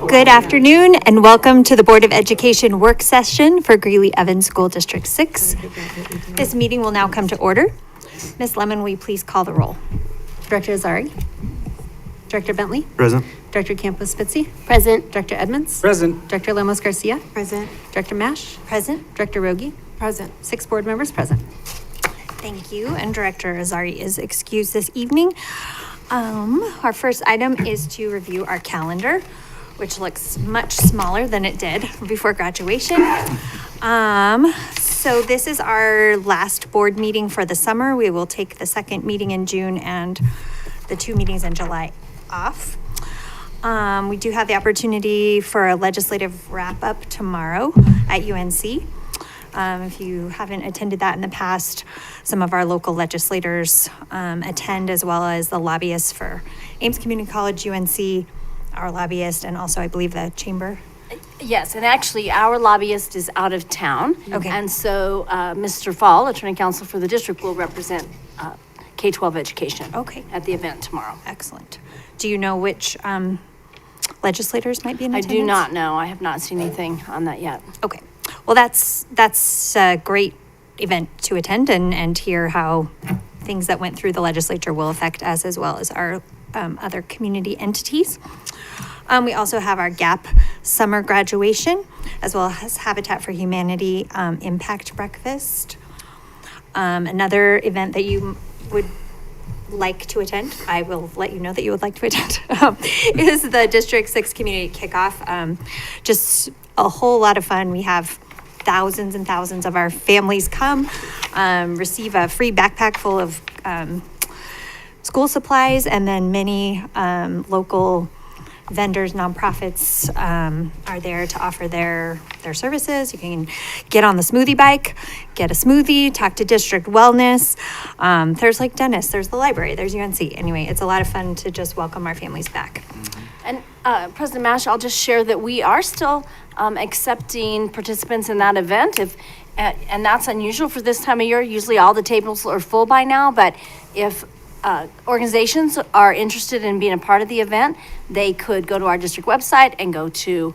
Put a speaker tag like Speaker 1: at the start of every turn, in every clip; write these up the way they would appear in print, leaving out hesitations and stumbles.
Speaker 1: Good afternoon and welcome to the Board of Education work session for Greeley-Evans School District 6. This meeting will now come to order. Ms. Lemon, will you please call the roll? Director Azari? Director Bentley?
Speaker 2: Present.
Speaker 1: Director Campos-Spitzy?
Speaker 3: Present.
Speaker 1: Director Edmonds?
Speaker 2: Present.
Speaker 1: Director Lemos-Garcia?
Speaker 3: Present.
Speaker 1: Director Mash? Present. Director Rogie?
Speaker 3: Present.
Speaker 1: 6 board members present. Thank you, and Director Azari is excused this evening. Our first item is to review our calendar, which looks much smaller than it did before graduation. So this is our last board meeting for the summer. We will take the second meeting in June and the 2 meetings in July off. We do have the opportunity for a legislative wrap-up tomorrow at UNC If you haven't attended that in the past, some of our local legislators attend, as well as the lobbyists for Ames Community College, UNC, our lobbyist, and also I believe the chamber.
Speaker 2: Yes, and actually our lobbyist is out of town.
Speaker 1: Okay.
Speaker 2: And so Mr. Fall, Attorney Counsel for the district, will represent K-12 education.
Speaker 1: Okay.
Speaker 2: At the event tomorrow.
Speaker 1: Excellent. Do you know which legislators might be in
Speaker 2: I
Speaker 1: attendance?
Speaker 2: do not know. I have not seen anything on that yet.
Speaker 1: Okay. Well, that's a great event to attend and hear how things that went through the legislature will affect us as well as our other community entities. We also have our GAP summer graduation, as well as Habitat for Humanity Impact Breakfast. Another event that you would like to attend, I will let you know that you would like to attend, is the District 6 Community Kickoff. Just a whole lot of fun. We have thousands and thousands of our families come, receive a free backpack full of school supplies, and then many local vendors, nonprofits are there to offer their services. You can get on the smoothie bike, get a smoothie, talk to district wellness. There's like dentists, there's the library, there's UNC. Anyway, it's a lot of fun to just welcome our families back.
Speaker 2: And President Mash, I'll just share that we are still accepting participants in that event. And that's unusual for this time of year. Usually all the tables are full by now, but if organizations are interested in being a part of the event, they could go to our district website and go to,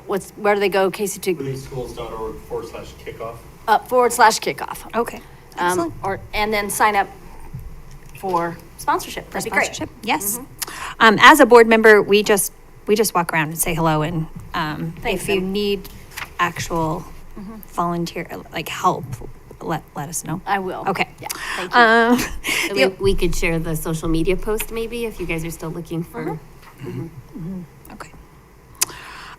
Speaker 2: where do they go, Casey? To
Speaker 3: Greeleyschools.org/kickoff.
Speaker 2: /kickoff.
Speaker 1: Okay, excellent.
Speaker 2: And then sign up for sponsorship. That'd be great.
Speaker 1: Sponsorship, yes. As a board member, we just walk around and say hello, and if you need actual volunteer, like help, let us know.
Speaker 2: I will.
Speaker 1: Okay.
Speaker 2: Yeah, thank you.
Speaker 4: We could share the social media post maybe if you guys are still looking for.
Speaker 1: Okay.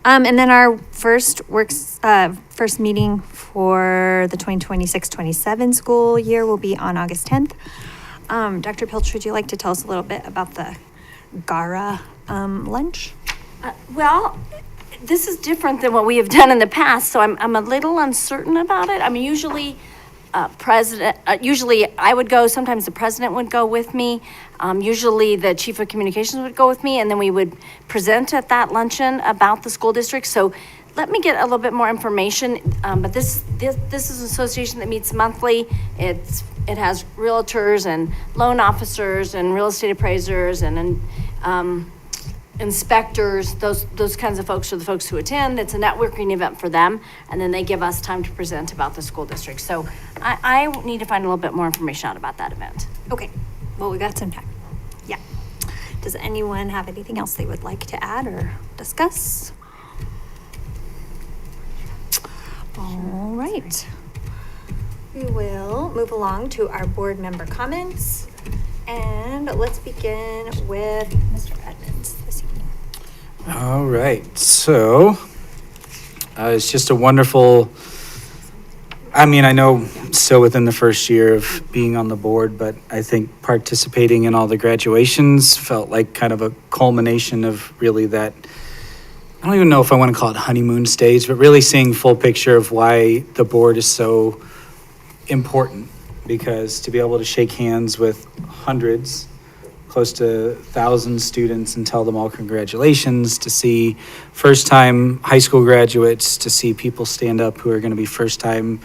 Speaker 1: And then our first meeting for the 2026-27 school year will be on August 10th. Dr. Pilch, would you like to tell us a little bit about the GARA lunch?
Speaker 2: Well, this is different than what we have done in the past, so I'm a little uncertain about it. I mean, usually I would go, sometimes the president would go with me. Usually the chief of communications would go with me, and then we would present at that luncheon about the school district. So let me get a little bit more information. But this is an association that meets monthly. It has realtors and loan officers and real estate appraisers and inspectors. Those kinds of folks are the folks who attend. It's a networking event for them, and then they give us time to present about the school district. So I need to find a little bit more information out about that event.
Speaker 1: Okay, well, we got some time. Yeah. Does anyone have anything else they would like to add or discuss? All right. We will move along to our board member comments, and let's begin with Mr. Edmonds this evening.
Speaker 3: All right, so it's just a wonderful, I mean, I know still within the first year of being on the board, but I think participating in all the graduations felt like kind of a culmination of really that, I don't even know if I want to call it honeymoon stage, but really seeing full picture of why the board is so important, because to be able to shake hands with hundreds, close to 1,000 students and tell them all congratulations, to see first-time high school graduates, to see people stand up who are going to be first-time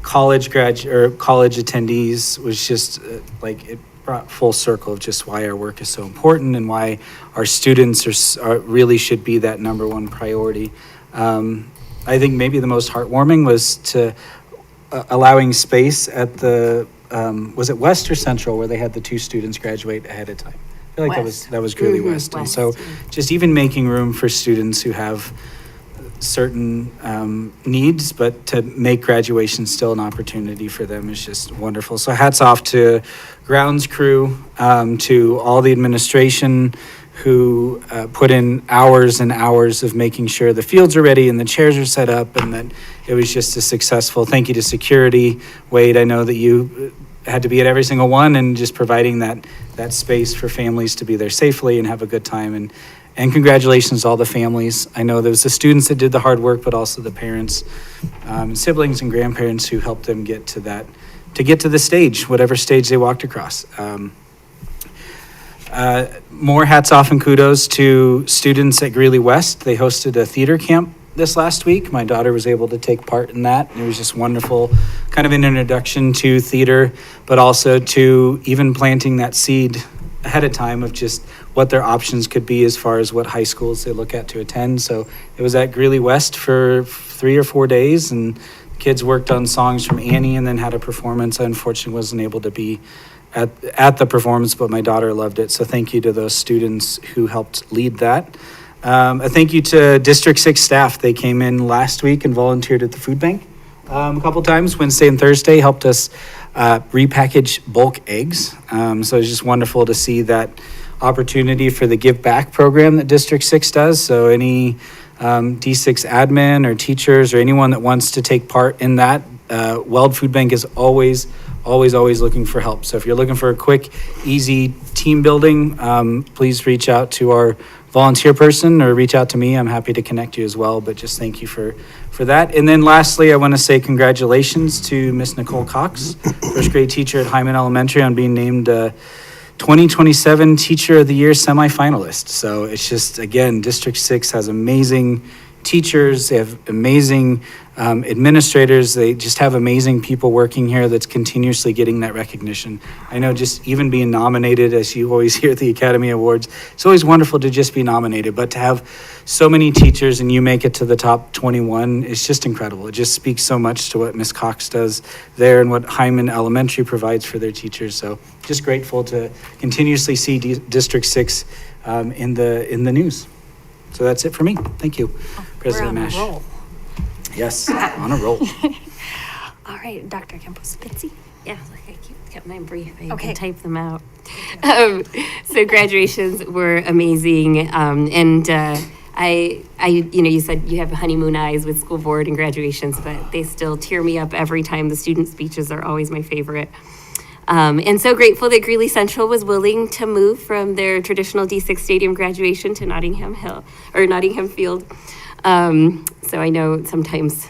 Speaker 3: college attendees was just like it brought full circle of just why our work is so important and why our students are really should be that number one priority. I think maybe the most heartwarming was to allowing space at the was it West or Central where they had the two students graduate ahead of time? I feel like that was Greeley-West. And so just even making room for students who have certain needs, but to make graduation still an opportunity for them is just wonderful. So hats off to grounds crew, to all the administration who put in hours and hours of making sure the fields are ready and the chairs are set up and that it was just a successful. Thank you to security. Wade, I know that you had to be at every single one and just providing that space for families to be there safely and have a good time. And congratulations to all the families. I know there was the students that did the hard work, but also the parents, siblings and grandparents who helped them get to the stage, whatever stage they walked across. More hats off and kudos to students at Greeley West. They hosted a theater camp this last week. My daughter was able to take part in that. And it was just wonderful, kind of an introduction to theater, but also to even planting that seed ahead of time of just what their options could be as far as what high schools they look at to attend. So it was at Greeley West for 3 or 4 days, and kids worked on songs from Annie and then had a performance. I unfortunately wasn't able to be at the performance, but my daughter loved it. So thank you to those students who helped lead that. A thank you to District 6 staff. They came in last week and volunteered at the food bank a couple times, Wednesday and Thursday, helped us repackage bulk eggs. So it's just wonderful to see that opportunity for the Give Back program that District 6 does. So any D6 admin or teachers or anyone that wants to take part in that, Weld Food Bank is always looking for help. So if you're looking for a quick, easy team building, please reach out to our volunteer person or reach out to me. I'm happy to connect you as well, but just thank you for that. And then lastly, I want to say congratulations to Miss Nicole Cox, first grade teacher at Hyman Elementary, on being named 2027 Teacher of the Year semifinalist. So it's just, again, District 6 has amazing teachers, they have amazing administrators, they just have amazing people working here that's continuously getting that recognition. I know just even being nominated, as you always hear at the Academy Awards, it's always wonderful to just be nominated, but to have so many teachers and you make it to the top 21 is just incredible. It just speaks so much to what Ms. Cox does there and what Hyman Elementary provides for their teachers. So just grateful to continuously see District 6 in the news. So that's it for me. Thank you, President
Speaker 1: We're on
Speaker 3: Mash.
Speaker 1: a roll.
Speaker 3: Yes, on a roll.
Speaker 1: All right, Dr. Campos-Spitzy.
Speaker 4: Yeah, like I kept mine brief. I
Speaker 1: Okay.
Speaker 4: can type them out. So graduations were amazing. And you said you have honeymoon eyes with school board and graduations, but they still tear me up every time. The student speeches are always my favorite. And so grateful that Greeley Central was willing to move from their traditional D6 stadium graduation to Nottingham Field. So I know sometimes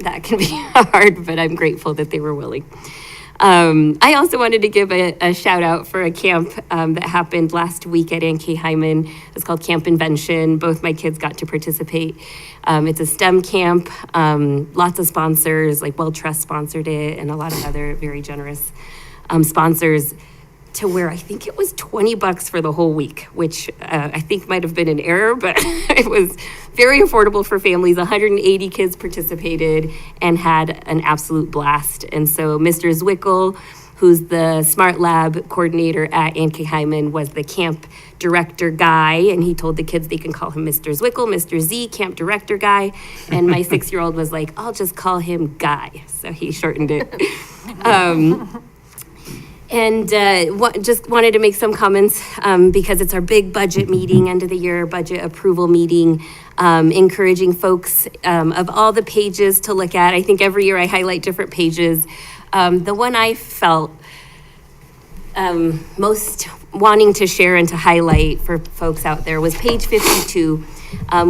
Speaker 4: that can be hard, but I'm grateful that they were willing. I also wanted to give a shout out for a camp that happened last week at NK Hyman. It's called Camp Invention. Both my kids got to participate. It's a STEM camp. Lots of sponsors, like Well Trust sponsored it, and a lot of other very generous sponsors, to where I think it was $20 for the whole week, which I think might have been an error, but it was very affordable for families. 180 kids participated and had an absolute blast. And so Mr. Zwickle, who's the Smart Lab coordinator at NK Hyman, was the camp director guy, and he told the kids they can call him Mr. Zwickle, Mr. Z, camp director guy. And my 6-year-old was like, I'll just call him Guy. So he shortened it. Just wanted to make some comments because it's our big budget meeting, end of the year budget approval meeting, encouraging folks of all the pages to look at. I think every year I highlight different pages. The one I felt most wanting to share and to highlight for folks out there was page 52,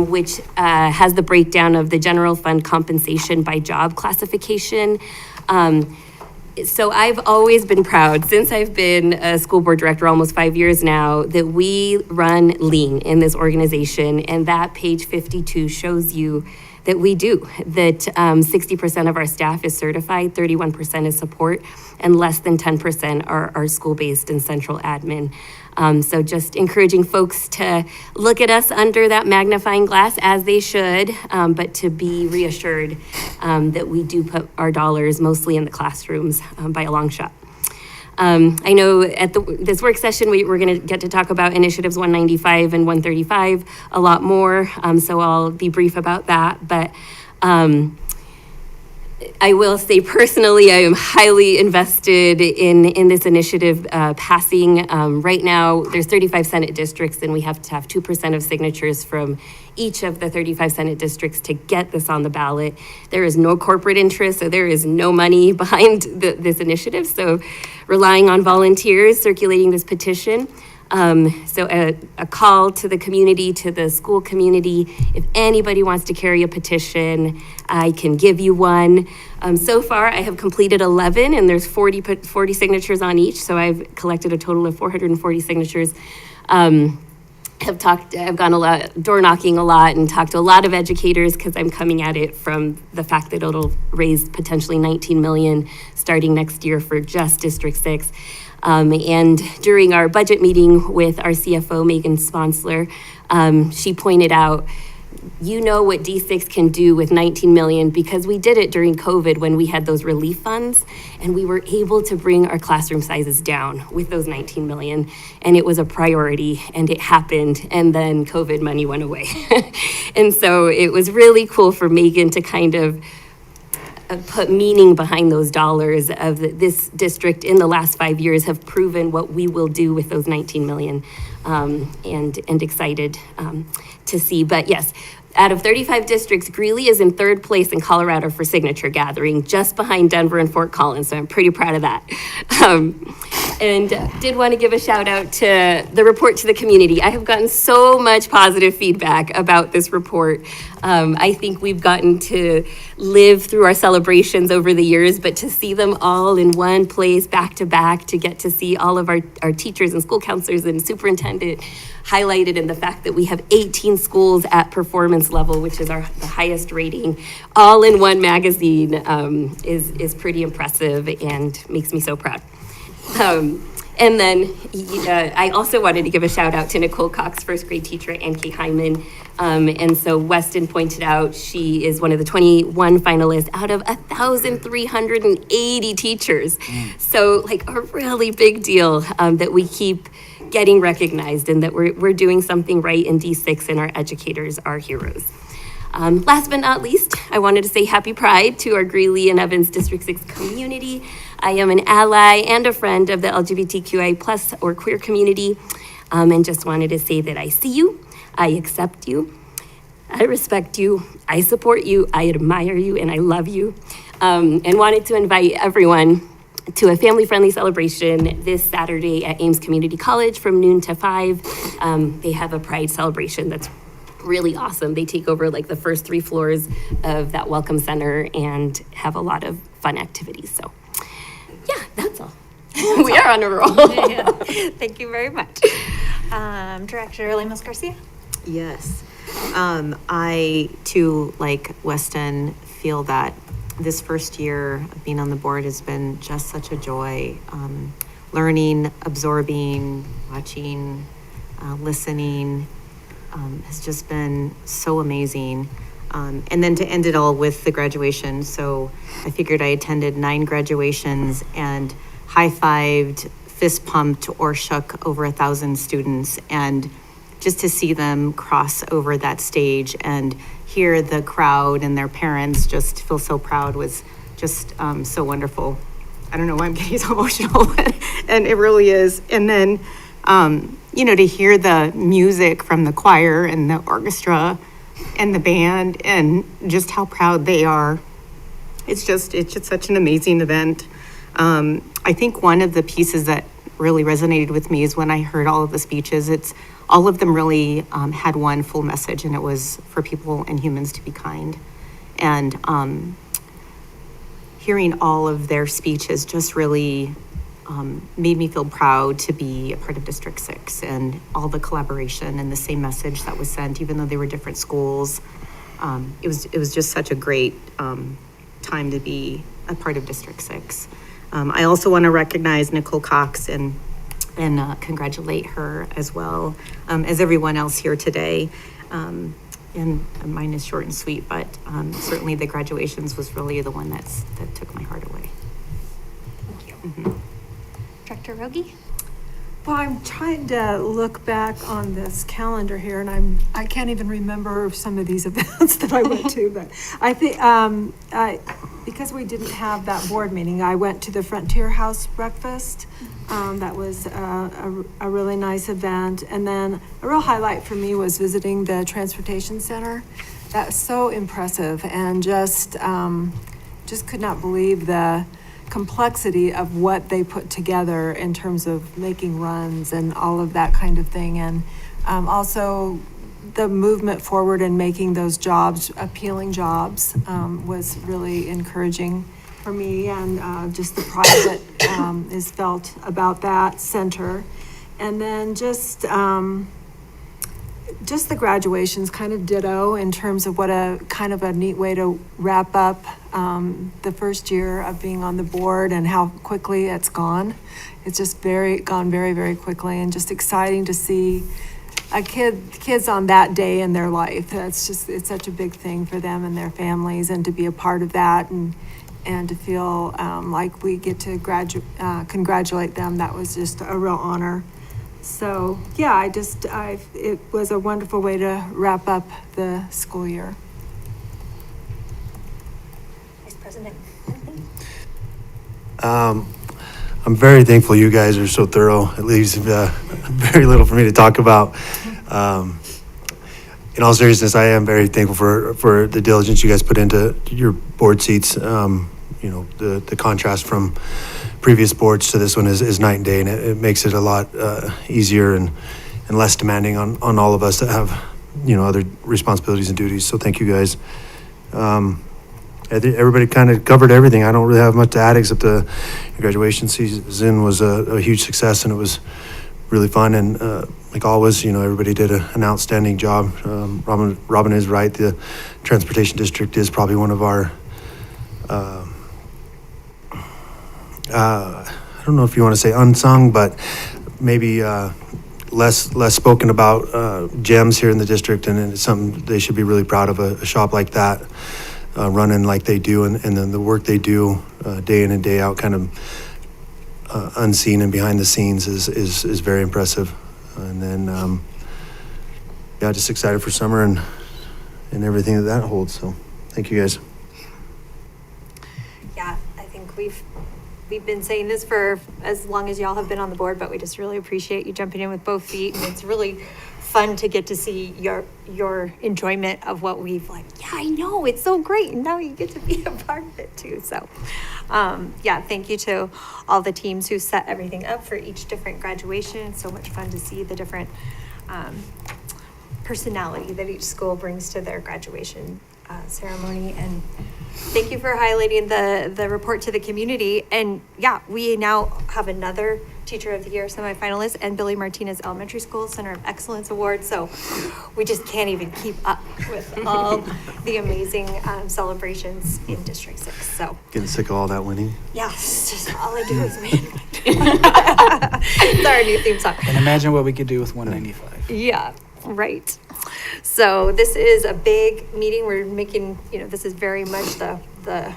Speaker 4: which has the breakdown of the general fund compensation by job classification. So I've always been proud, since I've been a school board director almost 5 years now, that we run lean in this organization. And that page 52 shows you that we do, that 60% of our staff is certified, 31% is support, and less than 10% are school-based and central admin. So just encouraging folks to look at us under that magnifying glass, as they should, but to be reassured that we do put our dollars mostly in the classrooms by a long shot. I know at this work session, we're going to get to talk about initiatives 195 and 135 a lot more, so I'll be brief about that. But I will say personally, I am highly invested in this initiative passing. Right now, there's 35 Senate districts, and we have to have 2% of signatures from each of the 35 Senate districts to get this on the ballot. There is no corporate interest, so there is no money behind this initiative. So relying on volunteers circulating this petition. So a call to the community, to the school community, if anybody wants to carry a petition, I can give you one. So far, I have completed 11, and there's 40 signatures on each, so I've collected a total of 440 signatures. I've gone a lot, door knocking a lot, and talked to a lot of educators, because I'm coming at it from the fact that it'll raise potentially 19 million starting next year for just District 6. And during our budget meeting with our CFO, Megan Sponsler, she pointed out, you know what D6 can do with 19 million, because we did it during COVID when we had those relief funds, and we were able to bring our classroom sizes down with those 19 million, and it was a priority, and it happened, and then COVID money went away. And so it was really cool for Megan to kind of put meaning behind those dollars of this district in the last 5 years have proven what we will do with those 19 million, and excited to see. But yes, out of 35 districts, Greeley is in third place in Colorado for signature gathering, just behind Denver and Fort Collins, so I'm pretty proud of that. And did want to give a shout out to the report to the community. I have gotten so much positive feedback about this report. I think we've gotten to live through our celebrations over the years, but to see them all in one place back to back, to get to see all of our teachers and school counselors and superintendent highlighted in the fact that we have 18 schools at performance level, which is the highest rating, all in one magazine, is pretty impressive and makes me so proud. And then I also wanted to give a shout out to Nicole Cox, first grade teacher, and Kate Hyman. And so Weston pointed out she is one of the 21 finalists out of 1,380 teachers. So like a really big deal that we keep getting recognized, and that we're doing something right in D6, and our educators are heroes. Last but not least, I wanted to say happy Pride to our Greeley and Evans District 6 community. I am an ally and a friend of the LGBTQI plus or queer community, and just wanted to say that I see you, I accept you, I respect you, I support you, I admire you, and I love you, and wanted to invite everyone to a family-friendly celebration this Saturday at Ames Community College from noon to 5. They have a Pride celebration that's really awesome. They take over like the first 3 floors of that Welcome Center and have a lot of fun activities. So yeah, that's all. We are on a roll.
Speaker 1: Thank you very much. Director Lemos Garcia?
Speaker 5: Yes. I too, like Weston, feel that this first year of being on the board has been just such a joy. Learning, absorbing, watching, listening, has just been so amazing. And then to end it all with the graduation. So I figured I attended 9 graduations and high-fived, fist pumped, or shook over 1,000 students. And just to see them cross over that stage and hear the crowd and their parents just feel so proud was just so wonderful. I don't know why I'm getting so emotional, and it really is. And then, to hear the music from the choir and the orchestra and the band and just how proud they are. It's just such an amazing event. I think one of the pieces that really resonated with me is when I heard all of the speeches. All of them really had one full message, and it was for people and humans to be kind. And hearing all of their speeches just really made me feel proud to be a part of District 6 and all the collaboration and the same message that was sent, even though they were different schools. It was just such a great time to be a part of District 6. I also want to recognize Nicole Cox and congratulate her as well as everyone else here today. And mine is short and sweet, but certainly the graduations was really the one that took my heart away.
Speaker 1: Thank you.
Speaker 5: Mm-hmm.
Speaker 1: Director Rogi?
Speaker 6: Well, I'm trying to look back on this calendar here, and I can't even remember some of these events that I went to, but I think because we didn't have that board meeting, I went to the Frontier House breakfast. That was a really nice event, and then a real highlight for me was visiting the transportation center. That was so impressive, and just could not believe the complexity of what they put together in terms of making runs and all of that kind of thing. And also the movement forward in making those jobs appealing jobs was really encouraging for me, and just the pride that is felt about that center. And then just the graduations, kind of ditto in terms of what a kind of a neat way to wrap up the first year of being on the board and how quickly it's gone. It's just gone very, very quickly, and just exciting to see kids on that day in their life. It's such a big thing for them and their families, and to be a part of that and to feel like we get to congratulate them. That was just a real honor. So, yeah, it was a wonderful way to wrap up the school year.
Speaker 1: Vice President.
Speaker 7: I'm very thankful you guys are so thorough. It leaves very little for me to talk about. In all seriousness, I am very thankful for the diligence you guys put into your board seats. The contrast from previous boards to this one is night and day, and it makes it a lot easier and less demanding on all of us that have other responsibilities and duties. So thank you guys. I think everybody kind of covered everything. I don't really have much to add, except the graduation season was a huge success, and it was really fun. And like always, everybody did an outstanding job. Robin is right. The transportation district is probably one of our I don't know if you want to say unsung, but maybe less spoken about gems here in the district, and it's something they should be really proud of, a shop like that running like they do, and then the work they do day in and day out, kind of unseen and behind the scenes, is very impressive. And then just excited for summer and everything that holds. So thank you guys.
Speaker 1: Yeah, I think we've been saying this for as long as y'all have been on the board, but we just really appreciate you jumping in with both feet, and it's really fun to get to see your enjoyment of what we've I know, it's so great, and now you get to be a part of it too. So thank you to all the teams who set everything up for each different graduation. It's so much fun to see the different personality that each school brings to their graduation ceremony. And thank you for highlighting the report to the community. And we now have another Teacher of the Year semifinalist, and Billy Martinez Elementary School Center of Excellence Award. So we just can't even keep up with all the amazing celebrations in District 6. So
Speaker 7: Getting sick of all that winning.
Speaker 1: yeah, it's just all I do is win. It's our new theme song.
Speaker 3: And imagine what we could do with 195.
Speaker 1: Yeah, right. So this is a big meeting. We're making, this is very much the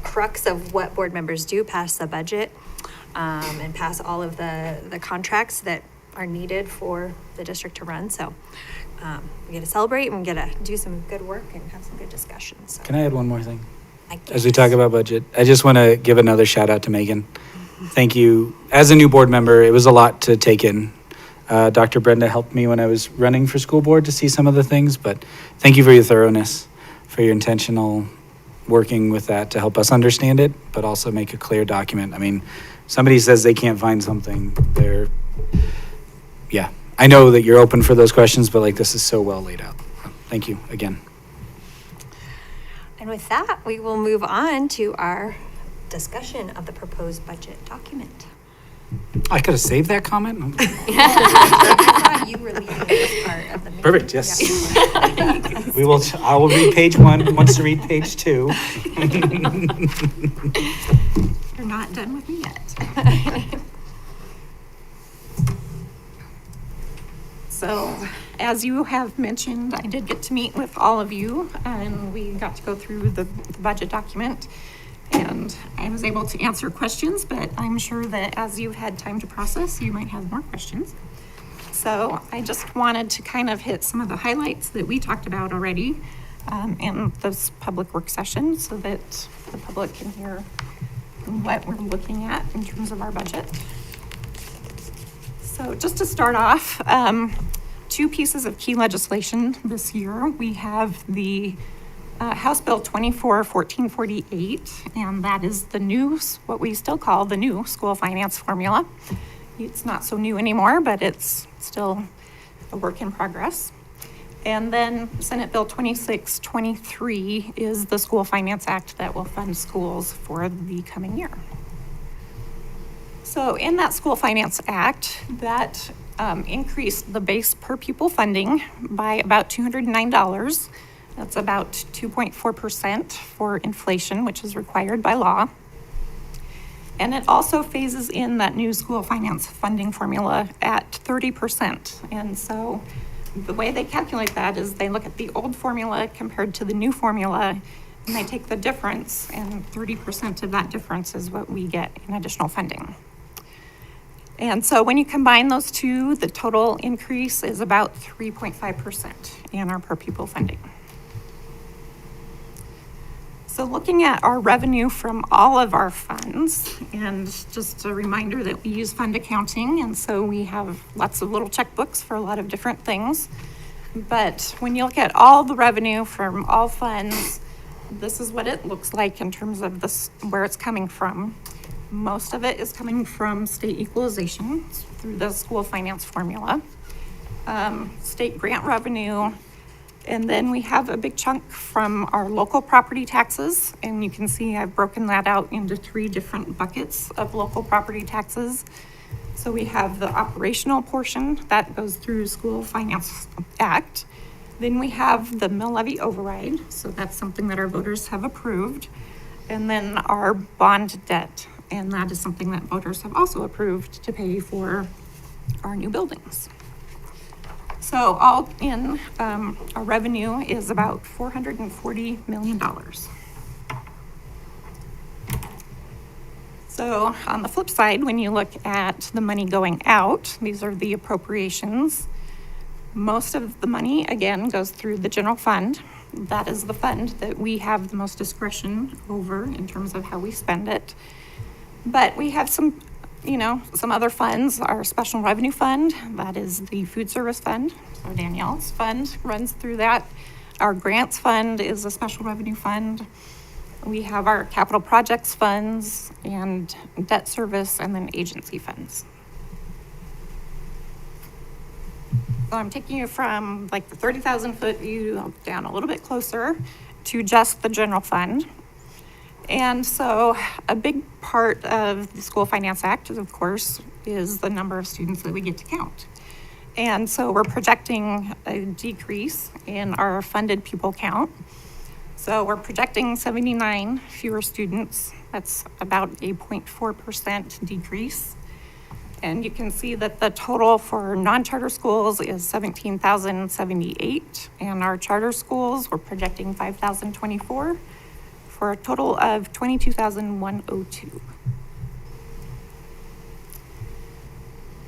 Speaker 1: crux of what board members do, pass the budget, and pass all of the contracts that are needed for the district to run. So we get to celebrate, and we get to do some good work and have some good discussions. So,
Speaker 3: Can I add one more thing?
Speaker 1: I
Speaker 3: As we
Speaker 1: guess.
Speaker 3: talk about budget, I just want to give another shout out to Megan. Thank you. As a new board member, it was a lot to take in. Dr. Brenda helped me when I was running for school board to see some of the things, but thank you for your thoroughness, for your intentional working with that to help us understand it, but also make a clear document. I mean, somebody says they can't find something, I know that you're open for those questions, but this is so well laid out. Thank you again.
Speaker 1: And with that, we will move on to our discussion of the proposed budget document.
Speaker 3: I could have saved that comment.
Speaker 1: I thought you were leading this part of the meeting.
Speaker 3: Perfect, yes.
Speaker 1: Yeah.
Speaker 3: I will read page 1, wants to read page 2.
Speaker 8: You're not done with me yet. So, as you have mentioned, I did get to meet with all of you, and we got to go through the budget document. And I was able to answer questions, but I'm sure that as you've had time to process, you might have more questions. So I just wanted to kind of hit some of the highlights that we talked about already in this public work session, so that the public can hear what we're looking at in terms of our budget. So just to start off, 2 pieces of key legislation this year. We have the House Bill 24-1448, and that is the new, what we still call the new school finance formula. It's not so new anymore, but it's still a work in progress. And then Senate Bill 2623 is the School Finance Act that will fund schools for the coming year. So in that School Finance Act, that increased the base per pupil funding by about $209. That's about 2.4% for inflation, which is required by law. And it also phases in that new school finance funding formula at 30%. And so the way they calculate that is they look at the old formula compared to the new formula, and they take the difference, and 30% of that difference is what we get in additional funding. And so when you combine those two, the total increase is about 3.5% in our per pupil funding. So looking at our revenue from all of our funds, and just a reminder that we use fund accounting, and so we have lots of little checkbooks for a lot of different things. But when you look at all the revenue from all funds, this is what it looks like in terms of this, where it's coming from. Most of it is coming from state equalization through the school finance formula, state grant revenue, and then we have a big chunk from our local property taxes. And you can see I've broken that out into 3 different buckets of local property taxes. So we have the operational portion that goes through School Finance Act. Then we have the mill levy override. So that's something that our voters have approved. And then our bond debt. And that is something that voters have also approved to pay for our new buildings. So all in, our revenue is about $440 million. So on the flip side, when you look at the money going out, these are the appropriations. Most of the money, again, goes through the general fund. That is the fund that we have the most discretion over in terms of how we spend it. But we have some other funds. Our special revenue fund, that is the food service fund. So Danielle's fund runs through that. Our grants fund is a special revenue fund. We have our capital projects funds and debt service, and then agency funds. So I'm taking you from like the 30,000 foot view down a little bit closer to just the general fund. And so a big part of the School Finance Act, of course, is the number of students that we get to count. And so we're projecting a decrease in our funded pupil count. So we're projecting 79 fewer students. That's about a 0.4% decrease. And you can see that the total for non-charter schools is 17,078. And our charter schools, we're projecting 5,024. For a total of 22,102.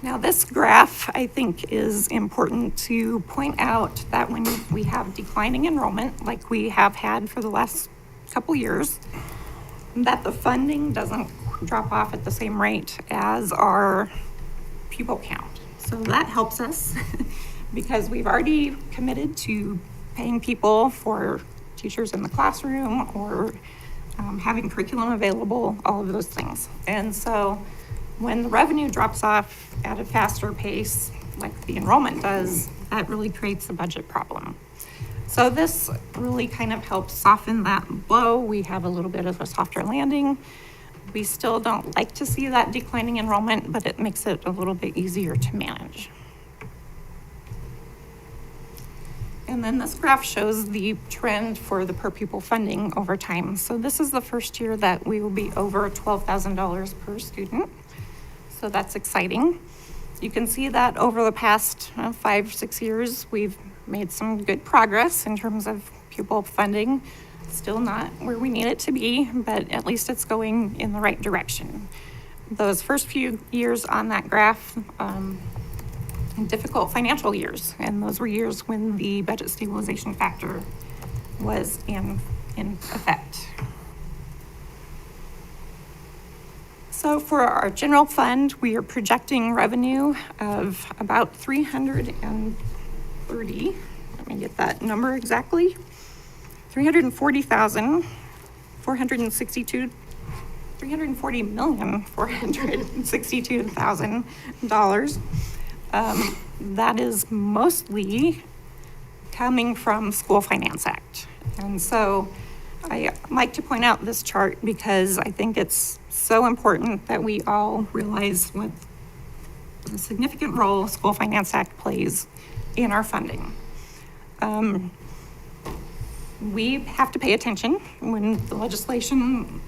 Speaker 8: Now this graph, I think, is important to point out that when we have declining enrollment, like we have had for the last couple years, that the funding doesn't drop off at the same rate as our pupil count. So that helps us because we've already committed to paying people for teachers in the classroom or having curriculum available, all of those things. And so when the revenue drops off at a faster pace, like the enrollment does, that really creates a budget problem. So this really kind of helps soften that blow. We have a little bit of a softer landing. We still don't like to see that declining enrollment, but it makes it a little bit easier to manage. And then this graph shows the trend for the per pupil funding over time. So this is the first year that we will be over $12,000 per student. So that's exciting. You can see that over the past 5-6 years, we've made some good progress in terms of pupil funding. Still not where we need it to be, but at least it's going in the right direction. Those first few years on that graph, difficult financial years, and those were years when the budget stabilization factor was in effect. So for our general fund, we are projecting revenue of about 330, let me get that number exactly, $340,462,000. That is mostly coming from School Finance Act. And so I like to point out this chart because I think it's so important that we all realize what the significant role School Finance Act plays in our funding. We have to pay attention when the legislation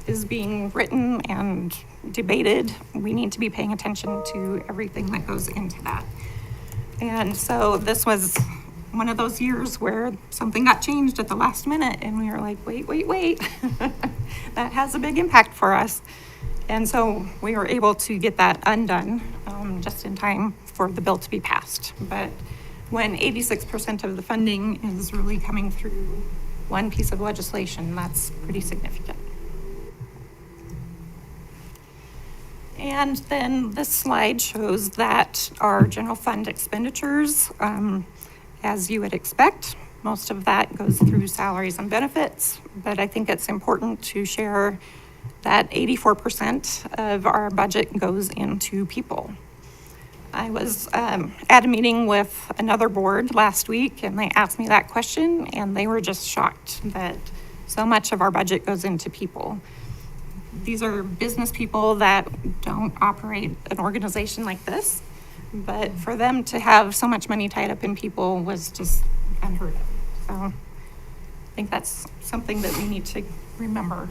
Speaker 8: is being written and debated. We need to be paying attention to everything that goes into that. And so this was one of those years where something got changed at the last minute and we were like, wait. That has a big impact for us. And so we were able to get that undone just in time for the bill to be passed. But when 86% of the funding is really coming through one piece of legislation, that's pretty significant. And then this slide shows that our general fund expenditures, as you would expect, most of that goes through salaries and benefits, but I think it's important to share that 84% of our budget goes into people. I was at a meeting with another board last week and they asked me that question and they were just shocked that so much of our budget goes into people. These are business people that don't operate an organization like this, but for them to have so much money tied up in people was just unheard of. So I think that's something that we need to remember.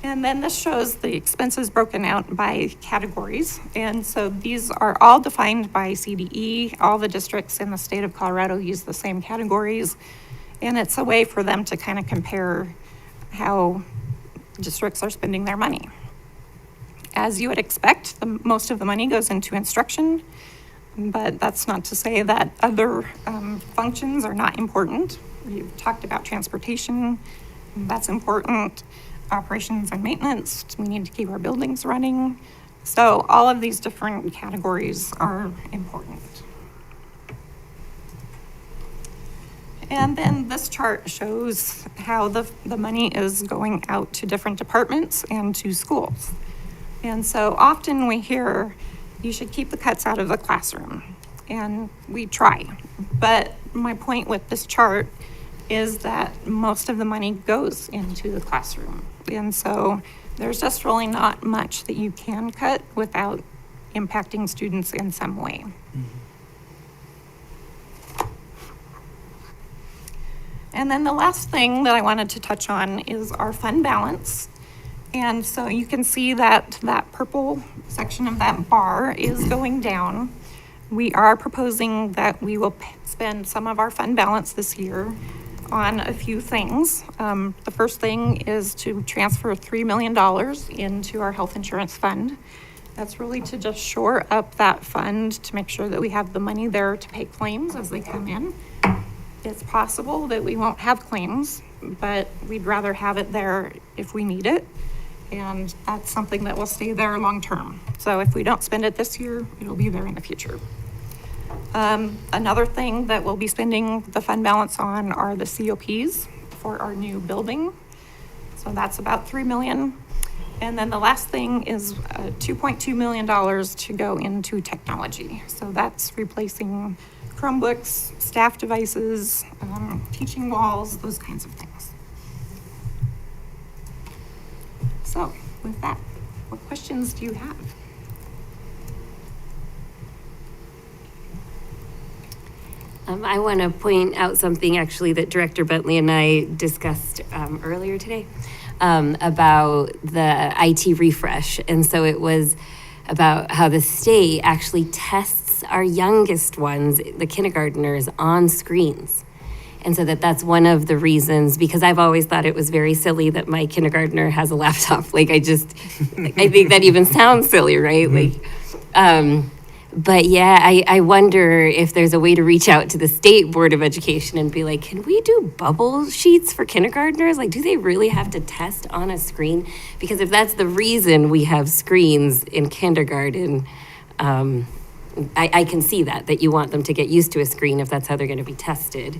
Speaker 8: And then this shows the expenses broken out by categories. And so these are all defined by CDE. All the districts in the state of Colorado use the same categories. And it's a way for them to kind of compare how districts are spending their money. As you would expect, most of the money goes into instruction, but that's not to say that other functions are not important. We've talked about transportation, that's important. Operations and maintenance, we need to keep our buildings running. So all of these different categories are important. And then this chart shows how the money is going out to different departments and to schools. And so often we hear, you should keep the cuts out of the classroom. And we try. But my point with this chart is that most of the money goes into the classroom. And so there's just really not much that you can cut without impacting students in some way. And then the last thing that I wanted to touch on is our fund balance. And so you can see that that purple section of that bar is going down. We are proposing that we will spend some of our fund balance this year on a few things. The first thing is to transfer $3 million into our health insurance fund. That's really to just shore up that fund to make sure that we have the money there to pay claims as they come in. It's possible that we won't have claims, but we'd rather have it there if we need it. And that's something that will stay there long term. So if we don't spend it this year, it'll be there in the future. Another thing that we'll be spending the fund balance on are the COPs for our new building. So that's about $3 million. And then the last thing is $2.2 million to go into technology. So that's replacing Chromebooks, staff devices, teaching walls, those kinds of things. So with that, what questions do you have?
Speaker 4: I want to point out something actually that Director Bentley and I discussed earlier today about the IT refresh. And so it was about how the state actually tests our youngest ones, the kindergartners, on screens. And so that's one of the reasons, because I've always thought it was very silly that my kindergartner has a laptop. Like I think that even sounds silly, right? But yeah, I wonder if there's a way to reach out to the State Board of Education and be like, can we do bubble sheets for kindergartners? Like, do they really have to test on a screen? Because if that's the reason we have screens in kindergarten, I can see that you want them to get used to a screen if that's how they're going to be tested.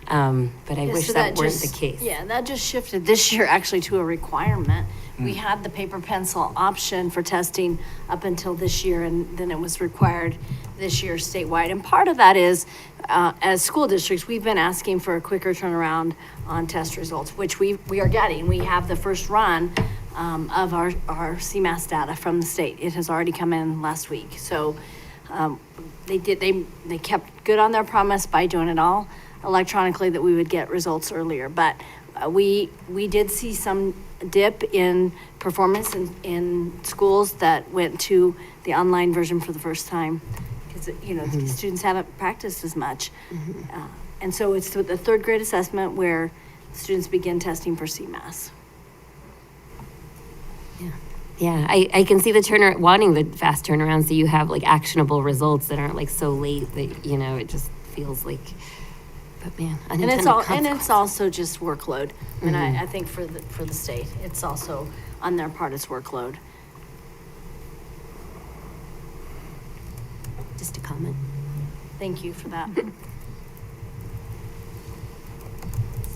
Speaker 4: But I
Speaker 2: Yeah,
Speaker 4: wish
Speaker 2: so
Speaker 4: that weren't the
Speaker 2: just-
Speaker 4: case.
Speaker 2: Yeah, that just shifted this year actually to a requirement. We had the paper pencil option for testing up until this year, and then it was required this year statewide. And part of that is, as school districts, we've been asking for a quicker turnaround on test results, which we are getting. We have the first run of our CMAS data from the state. It has already come in last week. So they kept good on their promise by doing it all electronically, that we would get results earlier. But we did see some dip in performance in schools that went to the online version for the first time, because, you know, the students haven't practiced as much. And so it's the third grade assessment where students begin testing for CMAS.
Speaker 4: Yeah, I can see the wanting the fast turnaround, so you have like actionable results that aren't like so late that, you know, it just feels like, but man,
Speaker 2: And it's also just workload. And I think for the state, it's also on their part, it's workload.
Speaker 4: Just a comment.
Speaker 2: Thank you for that.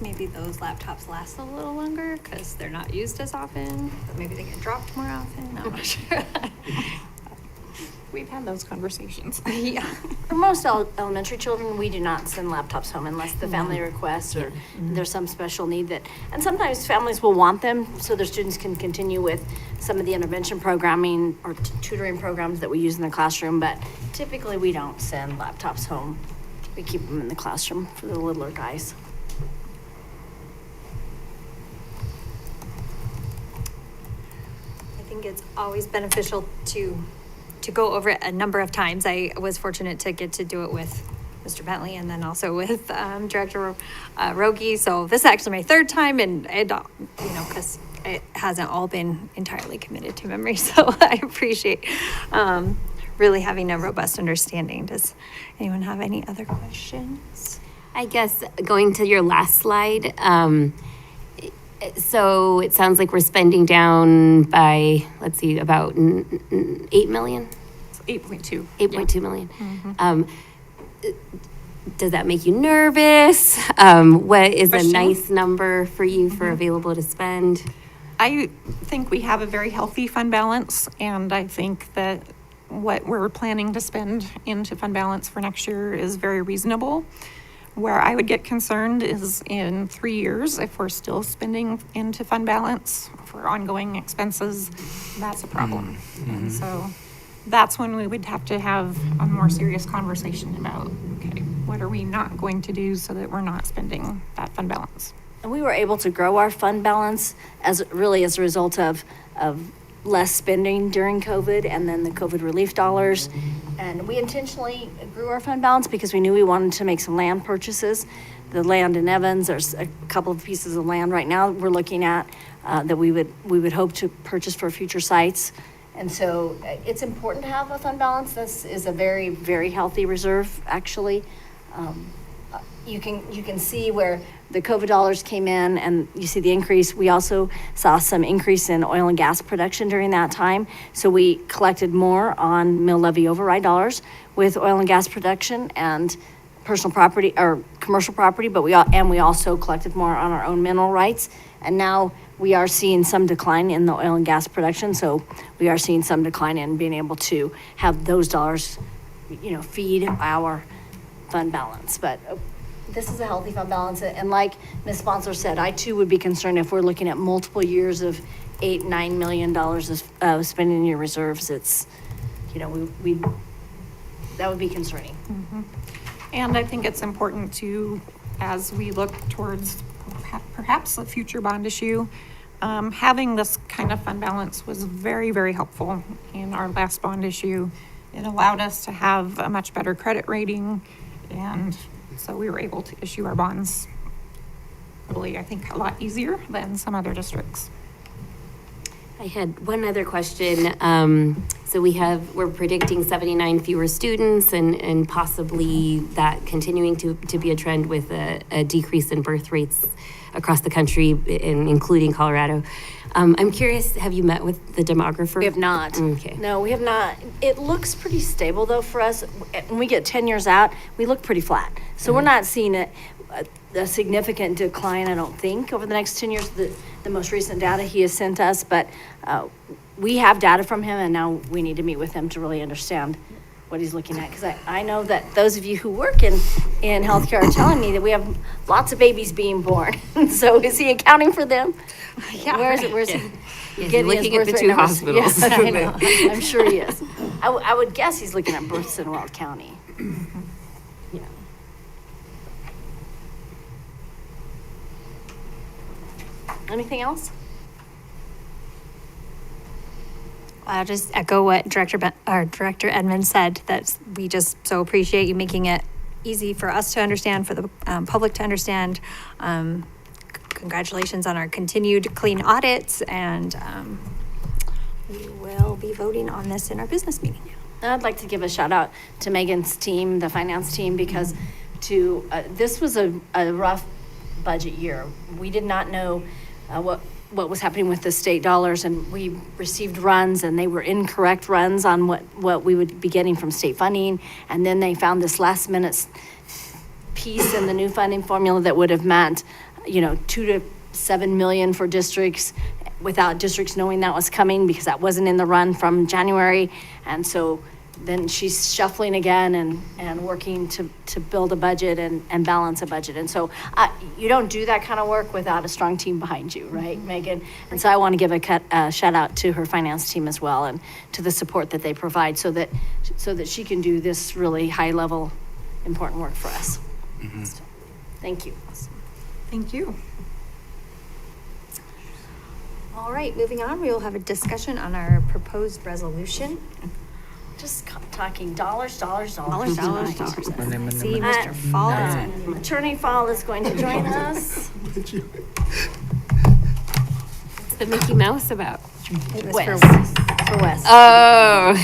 Speaker 1: Maybe those laptops last a little longer because they're not used as often, but maybe they get dropped more often. I'm not sure.
Speaker 8: We've had those conversations.
Speaker 1: Yeah.
Speaker 2: For most elementary children, we do not send laptops home unless the family requests or there's some special need that, and sometimes families will want them so their students can continue with some of the intervention programming or tutoring programs that we use in the classroom, but typically we don't send laptops home. We keep them in the classroom for the littler guys.
Speaker 1: I think it's always beneficial to go over it a number of times. I was fortunate to get to do it with Mr. Bentley and then also with Director Rogie. So this is actually my third time, and you know, because it hasn't all been entirely committed to memory. So I appreciate really having a robust understanding. Does anyone have any other questions?
Speaker 4: I guess going to your last slide, so it sounds like we're spending down by, let's see, about 8 million?
Speaker 8: 8.2.
Speaker 4: 8.2 million. Does that make you nervous? What is a
Speaker 8: Question?
Speaker 4: nice number for you for available to spend?
Speaker 8: I think we have a very healthy fund balance, and I think that what we're planning to spend into fund balance for next year is very reasonable. Where I would get concerned is in 3 years, if we're still spending into fund balance for ongoing expenses, that's a problem. And so that's when we would have to have a more serious conversation about, okay, what are we not going to do so that we're not spending that fund balance?
Speaker 2: And we were able to grow our fund balance as a result of less spending during COVID and then the COVID relief dollars. And we intentionally grew our fund balance because we knew we wanted to make some land purchases. The land in Evans, there's a couple of pieces of land right now we're looking at that we would hope to purchase for future sites. And so it's important to have a fund balance. This is a very, very healthy reserve, actually. You can see where the COVID dollars came in and you see the increase. We also saw some increase in oil and gas production during that time. So we collected more on mill levy override dollars with oil and gas production and personal property or commercial property, but we also collected more on our own mineral rights. And now we are seeing some decline in the oil and gas production. So we are seeing some decline in being able to have those dollars, feed our fund balance. But this is a healthy fund balance. And like Ms. Sponsor said, I too would be concerned if we're looking at multiple years of $8-9 million of spending in your reserves. It's, that would be concerning.
Speaker 8: And I think it's important to, as we look towards perhaps a future bond issue, having this kind of fund balance was very, very helpful in our last bond issue. It allowed us to have a much better credit rating, and so we were able to issue our bonds really, I think, a lot easier than some other districts.
Speaker 4: I had one other question. So we're predicting 79 fewer students and possibly that continuing to be a trend with a decrease in birth rates across the country, including Colorado. I'm curious, have you met with the demographer?
Speaker 2: We have not.
Speaker 4: Okay.
Speaker 2: No, we have not. It looks pretty stable though for us. When we get 10 years out, we look pretty flat. So we're not seeing it. a significant decline, I don't think, over the next 10 years, the most recent data he has sent us, but we have data from him, and now we need to meet with him to really understand what he's looking at, because I know that those of you who work in healthcare are telling me that we have lots of babies being born. So is he accounting for them?
Speaker 6: Yeah,
Speaker 2: Where's he
Speaker 4: He's
Speaker 2: getting his
Speaker 4: looking at the
Speaker 2: birth rate
Speaker 4: two
Speaker 2: numbers?
Speaker 4: hospitals.
Speaker 2: Yes, I know. I'm sure he is. I would guess he's looking at births in Weld County. Yeah. Anything else?
Speaker 1: I'll just echo what Director Edmonds said, that we just so appreciate you making it easy for us to understand, for the public to understand. Congratulations on our continued clean audits, and we will be voting on this in our business meeting.
Speaker 2: And I'd like to give a shout out to Megan's team, the finance team, because this was a rough budget year. We did not know what was happening with the state dollars, and we received runs, and they were incorrect runs on what we would be getting from state funding. And then they found this last minute piece in the new funding formula that would have meant, $2 to $7 million for districts, without districts knowing that was coming, because that wasn't in the run from January. And so then she's shuffling again and working to build a budget and balance a budget. And so you don't do that kind of work without a strong team behind you, right, Megan? And so I want to give a shout out to her finance team as well, and to the support that they provide, so that she can do this really high level, important work for us. So, thank you.
Speaker 6: Thank you.
Speaker 1: All right, moving on, we will have a discussion on our proposed resolution.
Speaker 2: Just talking dollars.
Speaker 1: See, Mr. Fall.
Speaker 2: Attorney Fall is going to join us.
Speaker 4: What's the Mickey Mouse about?
Speaker 1: It was
Speaker 2: Wes.
Speaker 1: for
Speaker 2: For Wes.
Speaker 4: Oh.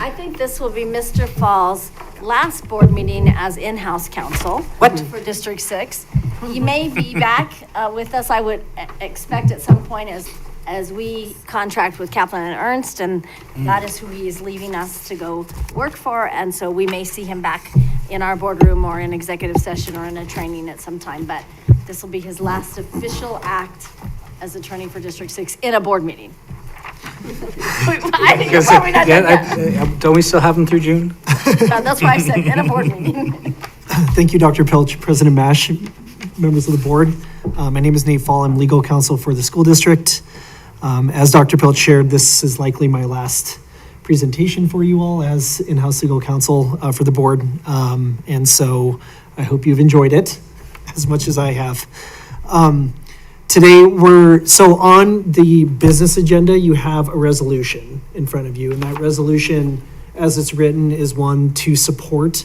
Speaker 2: I think this will be Mr. Fall's last board meeting as in-house counsel.
Speaker 3: What?
Speaker 2: For District 6. He may be back with us, I would expect at some point, as we contract with Kaplan and Ernst, and that is who he is leaving us to go work for. And so we may see him back in our boardroom or in executive session or in a training at some time, but this will be his last official act as attorney for District 6 in a board meeting. I think you're probably not done yet.
Speaker 3: Don't we still have them through June?
Speaker 2: That's why I said in a board meeting.
Speaker 9: Thank you, Dr. Pilch, President Mash, members of the board. My name is Nate Fall. I'm legal counsel for the school district. As Dr. Pilch shared, this is likely my last presentation for you all as in-house legal counsel for the board. And so I hope you've enjoyed it as much as I have. Today so on the business agenda, you have a resolution in front of you, and that resolution, as it's written, is one to support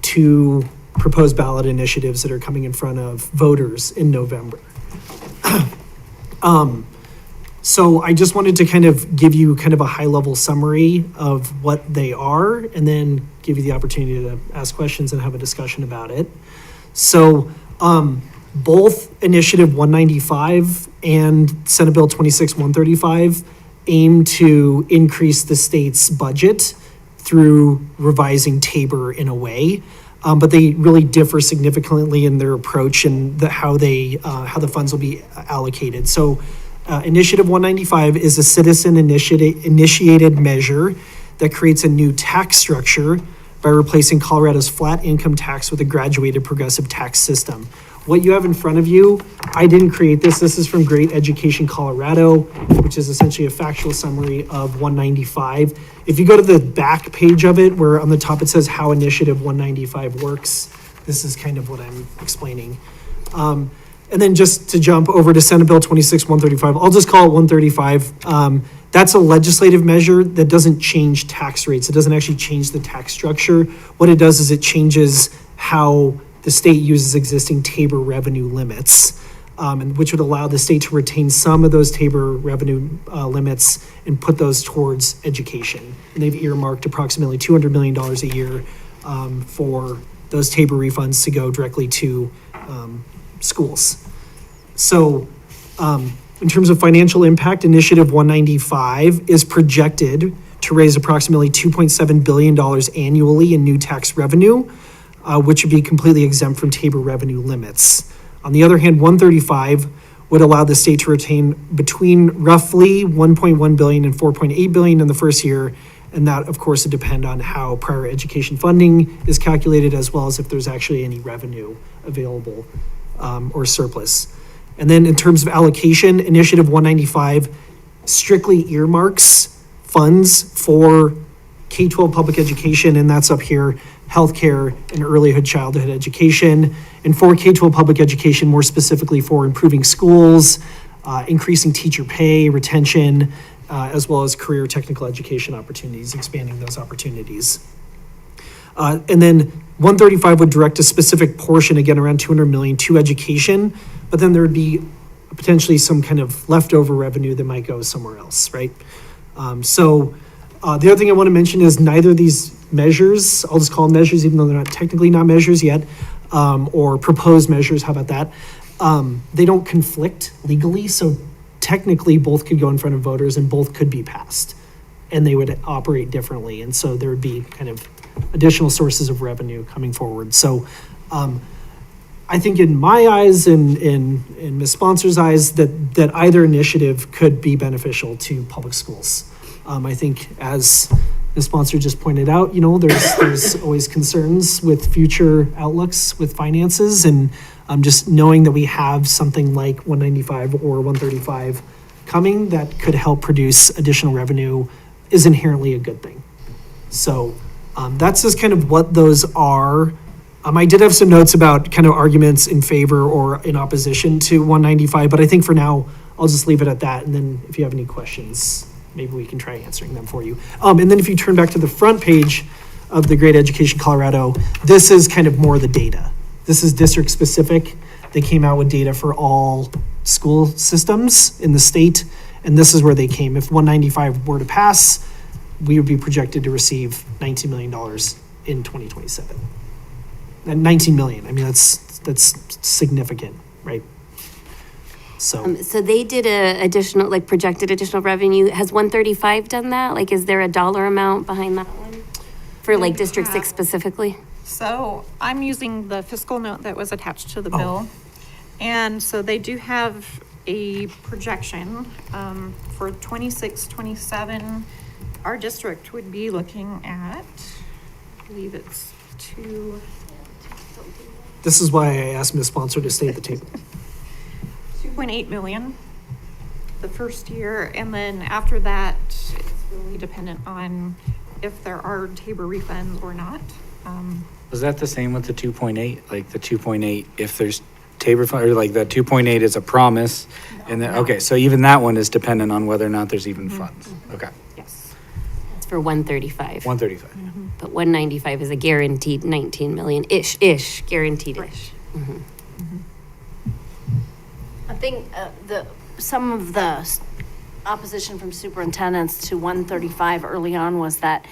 Speaker 9: two proposed ballot initiatives that are coming in front of voters in November. So I just wanted to kind of give you kind of a high-level summary of what they are, and then give you the opportunity to ask questions and have a discussion about it. So both Initiative 195 and Senate Bill 26-135 aim to increase the state's budget through revising Tabor in a way, but they really differ significantly in their approach and how the funds will be allocated. So Initiative 195 is a citizen initiated measure that creates a new tax structure by replacing Colorado's flat income tax with a graduated progressive tax system. What you have in front of you, I didn't create this. This is from Great Education Colorado, which is essentially a factual summary of 195. If you go to the back page of it, where on the top it says how Initiative 195 works, this is kind of what I'm explaining. And then just to jump over to Senate Bill 26-135, I'll just call it 135. That's a legislative measure that doesn't change tax rates. It doesn't actually change the tax structure. What it does is it changes how the state uses existing Tabor revenue limits, and which would allow the state to retain some of those Tabor revenue limits and put those towards education. And they've earmarked approximately $200 million a year for those Tabor refunds to go directly to schools. So in terms of financial impact, Initiative 195 is projected to raise approximately $2.7 billion annually in new tax revenue. which would be completely exempt from Tabor revenue limits. On the other hand, 135 would allow the state to retain between roughly 1.1 billion and 4.8 billion in the first year. And that, of course, would depend on how prior education funding is calculated, as well as if there's actually any revenue available or surplus. And then in terms of allocation, Initiative 195 strictly earmarks funds for K-12 public education, and that's up here, healthcare and earlyhood childhood education. And for K-12 public education, more specifically for improving schools, increasing teacher pay, retention, as well as career technical education opportunities, expanding those opportunities. And then 135 would direct a specific portion, again, around 200 million to education, but then there would be potentially some kind of leftover revenue that might go somewhere else, right? The other thing I want to mention is neither of these measures, I'll just call them measures, even though they're not technically not measures yet, or proposed measures, how about that? They don't conflict legally, so technically both could go in front of voters and both could be passed, and they would operate differently. And so there would be kind of additional sources of revenue coming forward. So I think in my eyes and in Ms. Sponsor's eyes, that either initiative could be beneficial to public schools. I think as Ms. Sponsor just pointed out, there's always concerns with future outlooks with finances, and just knowing that we have something like 195 or 135 coming that could help produce additional revenue is inherently a good thing. So that's just kind of what those are. I did have some notes about kind of arguments in favor or in opposition to 195, but I think for now, I'll just leave it at that. And then if you have any questions, maybe we can try answering them for you. And then if you turn back to the front page of the Great Education Colorado, this is kind of more the data. This is district specific. They came out with data for all school systems in the state, and this is where they came. If 195 were to pass, we would be projected to receive $19 million in 2027. And 19 million, I mean, that's significant, right? So
Speaker 4: they did projected additional revenue. Has 135 done that? Like, is there a dollar amount behind that one? For like District 6 specifically?
Speaker 8: So I'm using the fiscal note that was attached to the bill. And so they do have a projection for 26, 27. Our district would be looking at, I believe it's
Speaker 9: this is why I asked Ms. Sponsor to stay at the table.
Speaker 8: 2.8 million the first year. And then after that, it's really dependent on if there are Tabor refunds or not.
Speaker 3: Was that the same with the 2.8? Like the 2.8, if there's Tabor fund, or like that 2.8 is a promise? And then, okay, so even that one is dependent on whether or not there's even funds. Okay,
Speaker 8: Yes.
Speaker 4: It's for 135.
Speaker 3: 135.
Speaker 4: But 195 is a guaranteed 19 million-ish, guaranteed-ish.
Speaker 2: I think some of the opposition from superintendents to 135 early on was that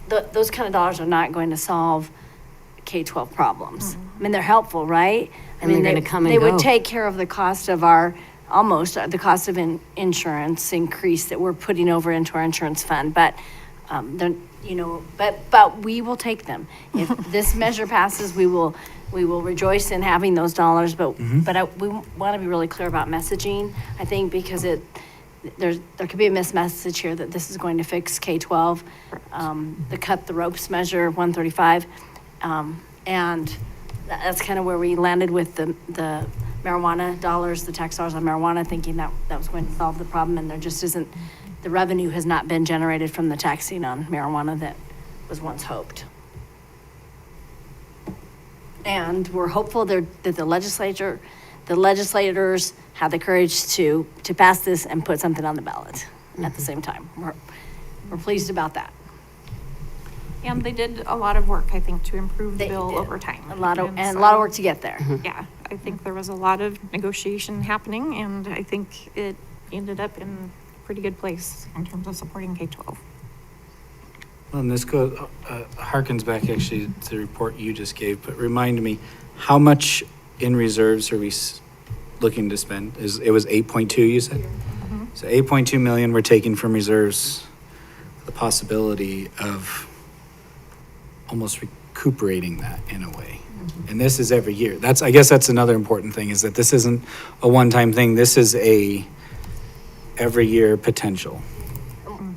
Speaker 2: those kind of dollars are not going to solve K-12 problems. I mean, they're helpful, right?
Speaker 4: And they're gonna come and
Speaker 2: They would
Speaker 4: go.
Speaker 2: take care of the cost of the cost of insurance increase that we're putting over into our insurance fund, but but we will take them. If this measure passes, we will rejoice in having those dollars, but we want to be really clear about messaging, I think, because there could be a mismessage here that this is going to fix K-12, the cut the ropes measure 135, and that's kind of where we landed with the marijuana dollars, the tax dollars on marijuana, thinking that was going to solve the problem, and there just isn't. The revenue has not been generated from the taxing on marijuana that was once hoped. And we're hopeful that the legislators have the courage to pass this and put something on the ballot at the same time. We're pleased about that.
Speaker 8: And they did a lot of work, I think, to improve the
Speaker 2: They
Speaker 8: bill
Speaker 2: did.
Speaker 8: over time.
Speaker 2: A lot of
Speaker 8: so,
Speaker 2: work to get there.
Speaker 8: Yeah, I think there was a lot of negotiation happening, and I think it ended up in a pretty good place in terms of supporting K-12.
Speaker 3: Well, and this harkens back actually to the report you just gave, but remind me, how much in reserves are we looking to spend? It was 8.2, you said? So 8.2 million we're taking from reserves, the possibility of almost recuperating that in a way. And this is every year. I guess that's another important thing, is that this isn't a one-time thing. This is a every year potential.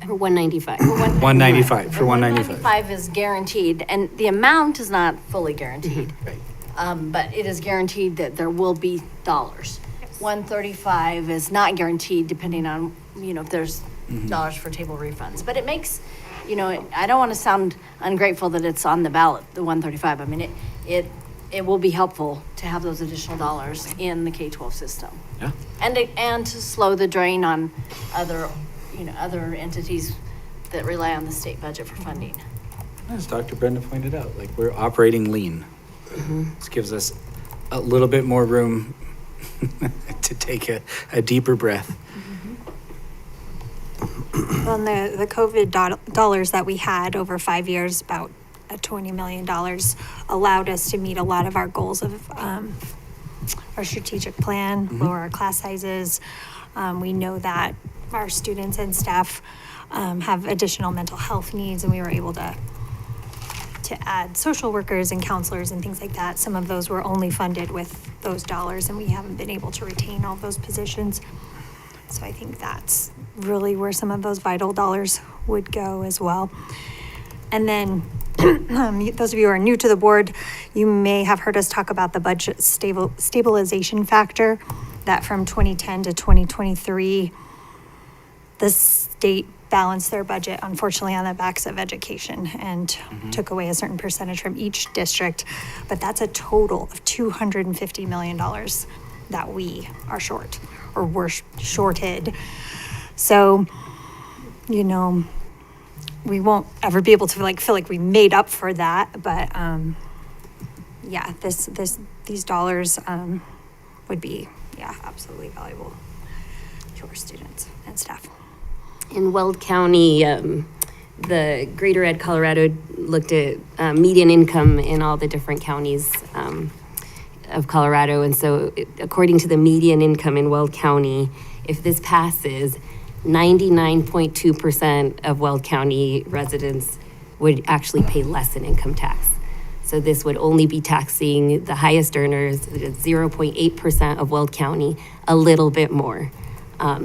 Speaker 4: For 195.
Speaker 3: 195, for
Speaker 2: And
Speaker 3: 195.
Speaker 2: 195 is guaranteed, and the amount is not fully guaranteed.
Speaker 3: Right.
Speaker 2: But it is guaranteed that there will be dollars. 135 is not guaranteed, depending on, if there's dollars for table refunds. But it makes, I don't want to sound ungrateful that it's on the ballot, the 135. I mean, it will be helpful to have those additional dollars in the K-12 system.
Speaker 3: Yeah.
Speaker 2: And to slow the drain on other entities that rely on the state budget for funding.
Speaker 3: As Dr. Brenda pointed out, like, we're operating lean. This gives us a little bit more room to take a deeper breath.
Speaker 1: On the COVID dollars that we had over 5 years, about $20 million, allowed us to meet a lot of our goals of our strategic plan, lower our class sizes. We know that our students and staff have additional mental health needs, and we were able to add social workers and counselors and things like that. Some of those were only funded with those dollars, and we haven't been able to retain all those positions. So I think that's really where some of those vital dollars would go as well. And then those of you who are new to the board, you may have heard us talk about the budget stabilization factor, that from 2010 to 2023, the state balanced their budget, unfortunately, on the backs of education, and took away a certain percentage from each district. But that's a total of $250 million that we are short, or were shorted. So, we won't ever be able to feel like we made up for that. But yeah, these dollars would be, absolutely valuable to our students and staff.
Speaker 4: In Weld County, the Greater Ed Colorado looked at median income in all the different counties of Colorado. And so according to the median income in Weld County, if this passes, 99.2% of Weld County residents would actually pay less in income tax. So this would only be taxing the highest earners, 0.8% of Weld County, a little bit more.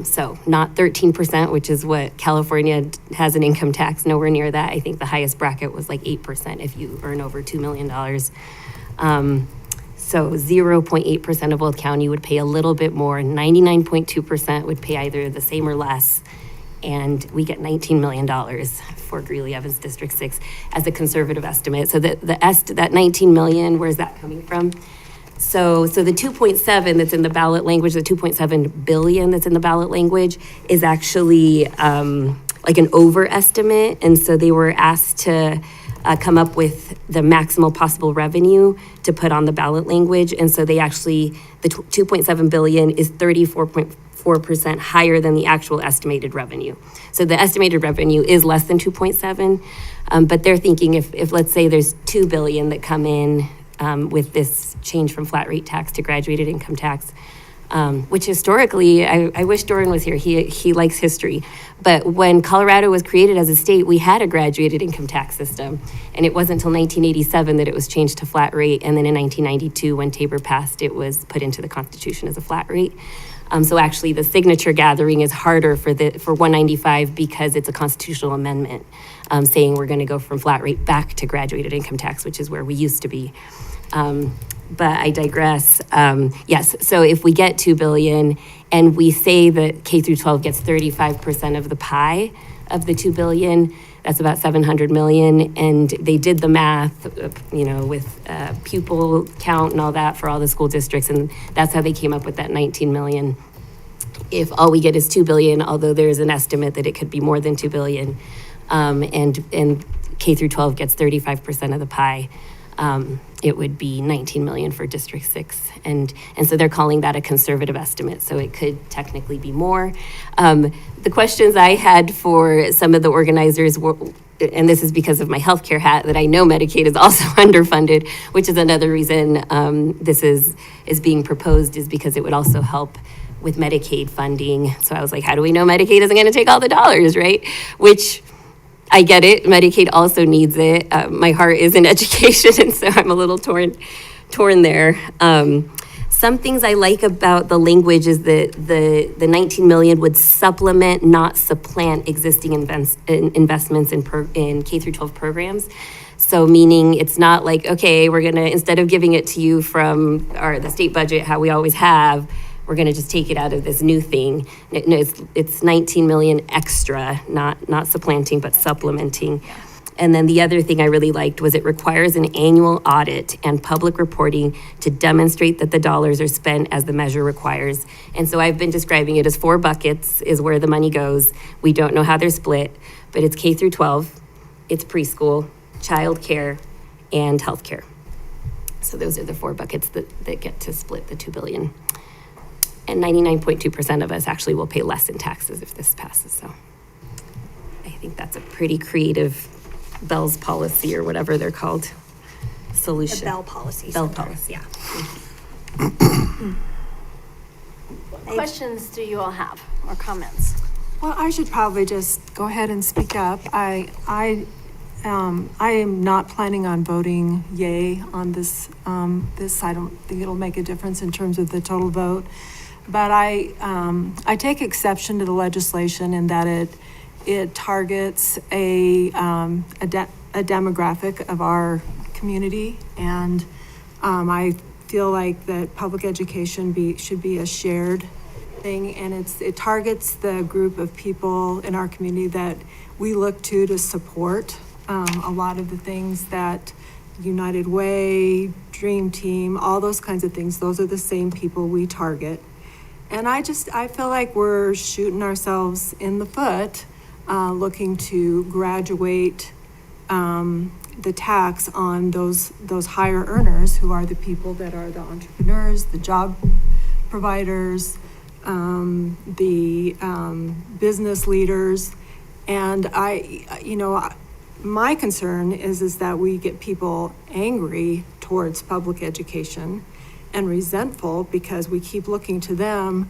Speaker 4: So not 13%, which is what California has an income tax, nowhere near that. I think the highest bracket was like 8% if you earn over $2 million. So 0.8% of Weld County would pay a little bit more. 99.2% would pay either the same or less. And we get $19 million for Greeley-Evans District 6 as a conservative estimate. So that 19 million, where's that coming from? So the 2.7 that's in the ballot language, the 2.7 billion that's in the ballot language is actually like an overestimate. And so they were asked to come up with the maximal possible revenue to put on the ballot language. And so they actually, the 2.7 billion is 34.4% higher than the actual estimated revenue. So the estimated revenue is less than 2.7, but they're thinking if let's say there's 2 billion that come in with this change from flat rate tax to graduated income tax, which historically, I wish Doran was here, he likes history. But when Colorado was created as a state, we had a graduated income tax system. And it wasn't until 1987 that it was changed to flat rate. And then in 1992, when Tabor passed, it was put into the Constitution as a flat rate. So actually the signature gathering is harder for 195 because it's a constitutional amendment saying we're gonna go from flat rate back to graduated income tax, which is where we used to be. But I digress. Yes, so if we get 2 billion and we say that K through 12 gets 35% of the pie of the 2 billion, that's about 700 million. And they did the math, with pupil count and all that for all the school districts. And that's how they came up with that 19 million. If all we get is 2 billion, although there's an estimate that it could be more than 2 billion, and K through 12 gets 35% of the pie, it would be 19 million for District 6. And so they're calling that a conservative estimate. So it could technically be more. The questions I had for some of the organizers were, and this is because of my healthcare hat, that I know Medicaid is also underfunded, which is another reason this is being proposed, is because it would also help with Medicaid funding. So I was like, how do we know Medicaid isn't going to take all the dollars, right? Which I get it. Medicaid also needs it. My heart is in education, and so I'm a little torn there. Some things I like about the language is that the 19 million would supplement, not supplant, existing investments in K through 12 programs. So meaning it's not like, okay, we're gonna, instead of giving it to you from the state budget, how we always have, we're gonna just take it out of this new thing. No, it's 19 million extra, not supplanting, but supplementing. And then the other thing I really liked was it requires an annual audit and public reporting to demonstrate that the dollars are spent as the measure requires. And so I've been describing it as 4 buckets is where the money goes. We don't know how they're split, but it's K through 12, it's preschool, childcare, and healthcare. So those are the 4 buckets that get to split the 2 billion. And 99.2% of us actually will pay less in taxes if this passes. So I think that's a pretty creative Bell's policy or whatever they're called solution.
Speaker 1: The Bell policy.
Speaker 4: Bell
Speaker 1: Center.
Speaker 4: policy.
Speaker 1: Yeah.
Speaker 2: What questions do you all have or comments?
Speaker 6: Well, I should probably just go ahead and speak up. I am not planning on voting yay on this. I don't think it'll make a difference in terms of the total vote. But I take exception to the legislation in that it targets a demographic of our community, and I feel like that public education should be a shared thing, and it targets the group of people in our community that we look to support a lot of the things that United Way, Dream Team, all those kinds of things. Those are the same people we target. And I feel like we're shooting ourselves in the foot, looking to graduate the tax on those higher earners, who are the people that are the entrepreneurs, the job providers, the business leaders. And my concern is that we get people angry towards public education and resentful because we keep looking to them,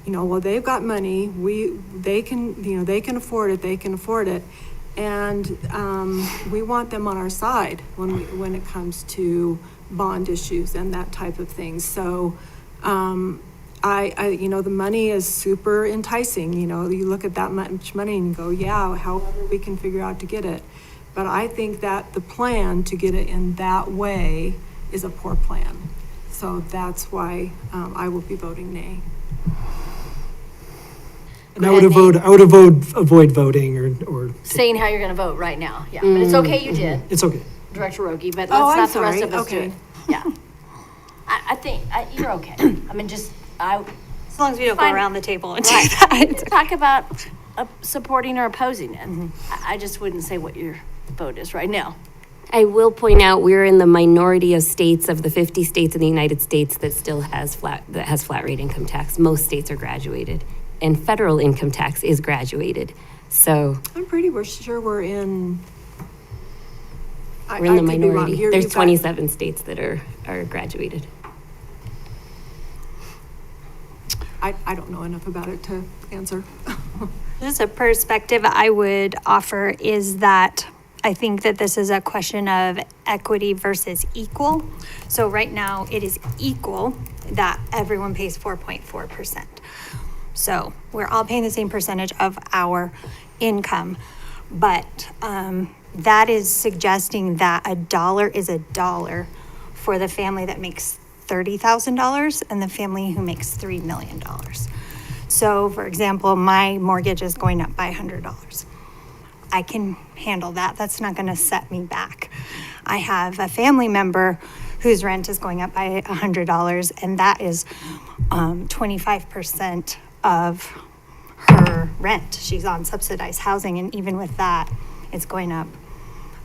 Speaker 6: well, they've got money, they can afford it, and we want them on our side when it comes to bond issues and that type of thing. So the money is super enticing. You look at that much money and go, yeah, however we can figure out to get it. But I think that the plan to get it in that way is a poor plan. So that's why I will be voting nay.
Speaker 9: And I would avoid voting or.
Speaker 2: Saying how you're going to vote right now. Yeah, but it's okay you did,
Speaker 9: It's okay.
Speaker 2: Director Rogie, but let's
Speaker 6: Oh, I'm
Speaker 2: not the rest
Speaker 6: sorry.
Speaker 2: of us do
Speaker 6: Okay.
Speaker 2: it. Yeah. I think you're okay. I mean,
Speaker 1: As long as we don't
Speaker 2: Fine.
Speaker 1: go around the table and do
Speaker 2: Right.
Speaker 1: that.
Speaker 2: talk about supporting or opposing it. I just wouldn't say what your vote is right now.
Speaker 4: I will point out we're in the minority of states of the 50 states in the United States that still has flat rate income tax. Most states are graduated, and federal income tax is graduated. So
Speaker 6: I'm pretty sure we're in.
Speaker 4: we're in the
Speaker 6: I could be wrong.
Speaker 4: minority. There's 27 states that are graduated.
Speaker 6: I don't know enough about it to answer.
Speaker 1: Just a perspective I would offer is that I think that this is a question of equity versus equal. So right now it is equal that everyone pays 4.4%. So we're all paying the same percentage of our income, but that is suggesting that $1 is $1 for the family that makes $30,000 and the family who makes $3 million. So for example, my mortgage is going up by $100. I can handle that. That's not going to set me back. I have a family member whose rent is going up by $100, and that is 25% of her rent. She's on subsidized housing, and even with that, it's going up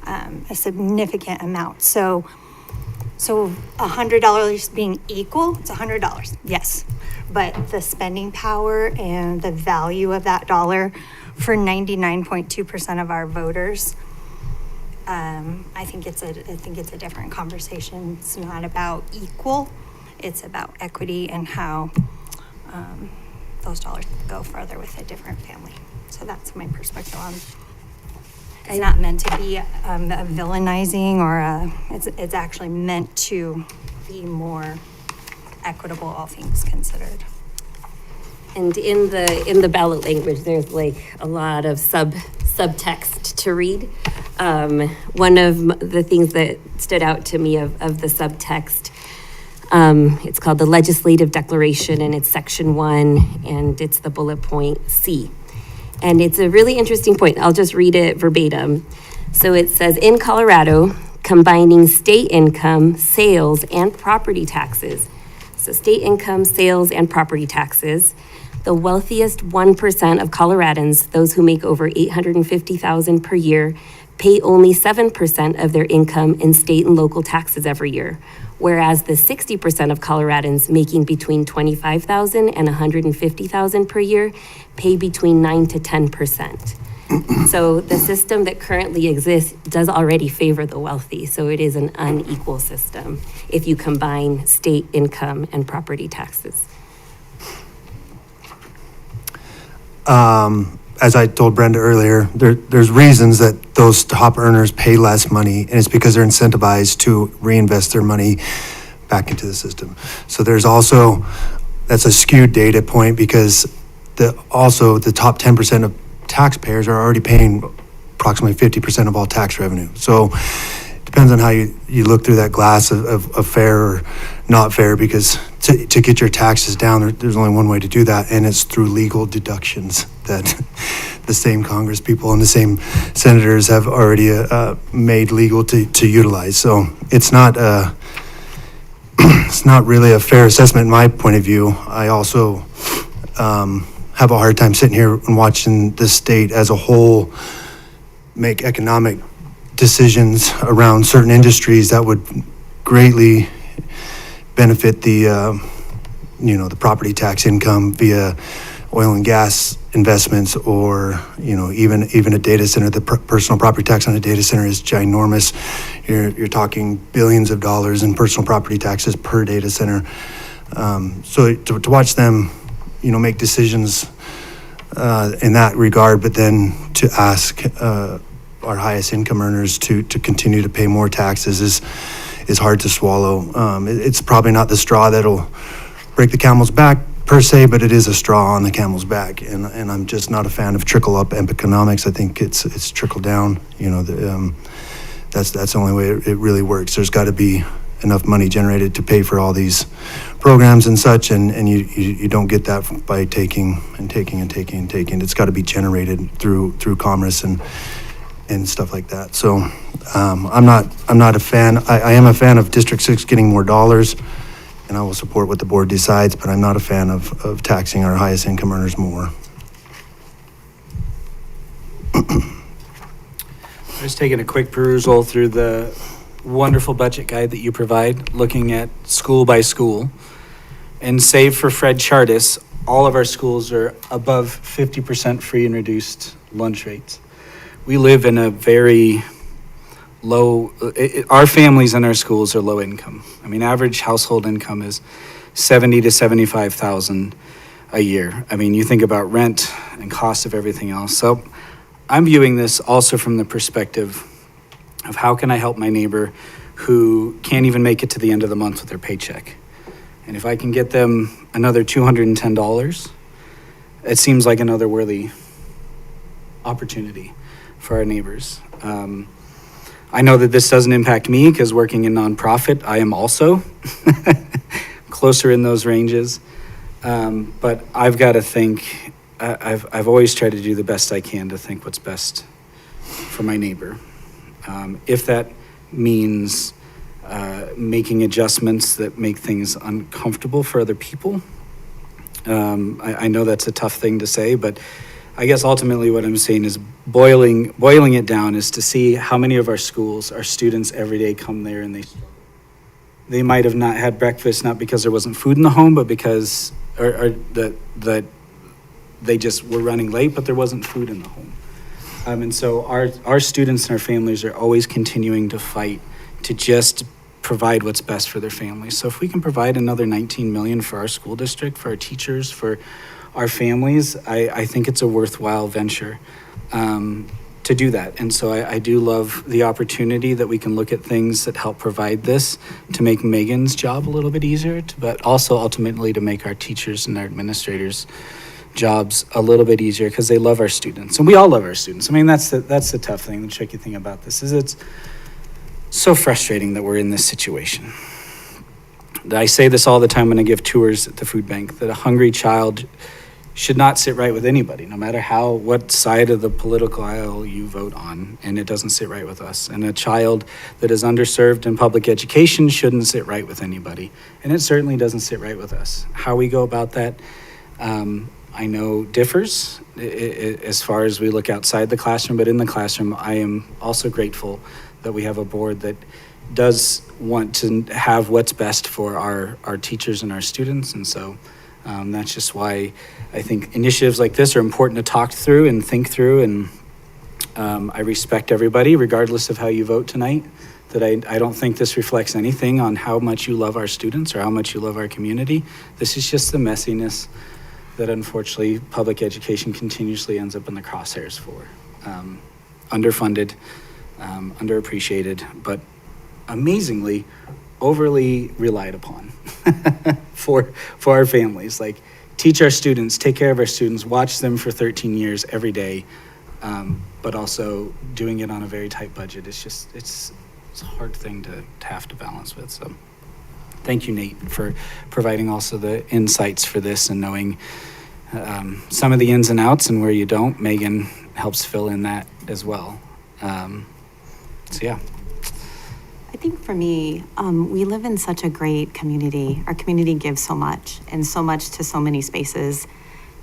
Speaker 1: a significant amount. So $100 being equal, it's $100, yes. But the spending power and the value of that dollar for 99.2% of our voters, I think it's a different conversation. It's not about equal, it's about equity and how those dollars go further with a different family. So that's my perspective on It's not meant to be a villainizing or it's actually meant to be more equitable, all things considered.
Speaker 4: And in the ballot language, there's like a lot of subtext to read. One of the things that stood out to me of the subtext, it's called the Legislative Declaration, and it's section 1, and it's the bullet point C. And it's a really interesting point. I'll just read it verbatim. So it says, in Colorado, combining state income, sales, and property taxes. So state income, sales, and property taxes. The wealthiest 1% of Coloradans, those who make over $850,000 per year, pay only 7% of their income in state and local taxes every year, whereas the 60% of Coloradans making between $25,000 and $150,000 per year pay between 9 to 10%. So the system that currently exists does already favor the wealthy, so it is an unequal system if you combine state income and property taxes.
Speaker 7: As I told Brenda earlier, there's reasons that those top earners pay less money, and it's because they're incentivized to reinvest their money back into the system. So there's also, that's a skewed data point because the top 10% of taxpayers are already paying approximately 50% of all tax revenue. So it depends on how you look through that glass of fair or not fair, because to get your taxes down, there's only one way to do that, and it's through legal deductions that the same Congress people and the same senators have already made legal to utilize. So it's not it's not really a fair assessment in my point of view. I also have a hard time sitting here and watching the state as a whole make economic decisions around certain industries that would greatly benefit the the property tax income via oil and gas investments, or even a data center. The personal property tax on a data center is ginormous. You're talking billions of dollars in personal property taxes per data center. So to watch them make decisions in that regard, but then to ask our highest income earners to continue to pay more taxes is hard to swallow. It's probably not the straw that'll break the camel's back per se, but it is a straw on the camel's back, and I'm just not a fan of trickle up economics. I think it's trickle down. That's the only way it really works. There's got to be enough money generated to pay for all these programs and such, and you don't get that by taking and taking and taking and taking. It's got to be generated through commerce and stuff like that. So I'm not a fan. I am a fan of District 6 getting more dollars, and I will support what the board decides, but I'm not a fan of taxing our highest income earners more.
Speaker 3: I was taking a quick perusal through the wonderful budget guide that you provide, looking at school by school. And save for Fred Chartis, all of our schools are above 50% free and reduced lunch rates. We live in a very low, our families in our schools are low income. I mean, average household income is $70,000 to $75,000 a year. I mean, you think about rent and cost of everything else. So I'm viewing this also from the perspective of how can I help my neighbor who can't even make it to the end of the month with their paycheck. And if I can get them another $210, it seems like another worthy opportunity for our neighbors. I know that this doesn't impact me because working in nonprofit, I am also closer in those ranges. But I've got to think, I've always tried to do the best I can to think what's best for my neighbor. If that means making adjustments that make things uncomfortable for other people, I know that's a tough thing to say, but I guess ultimately what I'm saying is boiling it down is to see how many of our schools, our students every day come there and they might have not had breakfast, not because there wasn't food in the home, but because that they just were running late, but there wasn't food in the home. And so our students and our families are always continuing to fight to just provide what's best for their families. So if we can provide another $19 million for our school district, for our teachers, for our families, I think it's a worthwhile venture to to do that. And so I do love the opportunity that we can look at things that help provide this to make Megan's job a little bit easier, but also ultimately to make our teachers and our administrators' jobs a little bit easier because they love our students. And we all love our students. I mean, that's the tough thing, the tricky thing about this is it's so frustrating that we're in this situation. I say this all the time when I give tours at the food bank, that a hungry child should not sit right with anybody, no matter what side of the political aisle you vote on, and it doesn't sit right with us. And a child that is underserved in public education shouldn't sit right with anybody, and it certainly doesn't sit right with us. How we go about that, I know differs as far as we look outside the classroom, but in the classroom, I am also grateful that we have a board that does want to have what's best for our teachers and our students, and so that's just why I think initiatives like this are important to talk through and think through, and I respect everybody, regardless of how you vote tonight, that I don't think this reflects anything on how much you love our students or how much you love our community. This is just the messiness that unfortunately public education continuously ends up in the crosshairs for. Underfunded, underappreciated, but amazingly overly relied upon for our families. Like, teach our students, take care of our students, watch them for 13 years every day, but also doing it on a very tight budget. It's a hard thing to have to balance with. So thank you, Nate, for providing also the insights for this and knowing some of the ins and outs, and where you don't, Megan helps fill in that as well. So yeah.
Speaker 5: I think for me, we live in such a great community. Our community gives so much and so much to so many spaces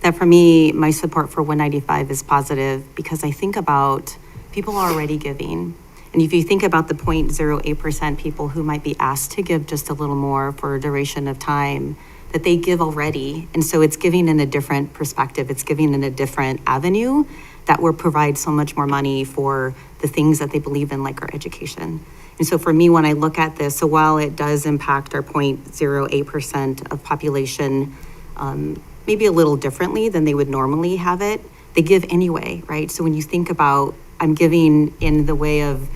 Speaker 5: that for me, my support for 195 is positive because I think about people are already giving. And if you think about the 0.08% people who might be asked to give just a little more for a duration of time, that they give already. And so it's giving in a different perspective. It's giving in a different avenue that will provide so much more money for the things that they believe in, like our education. And so for me, when I look at this, so while it does impact our 0.08% of population, maybe a little differently than they would normally have it, they give anyway, right? So when you think about, I'm giving in the way of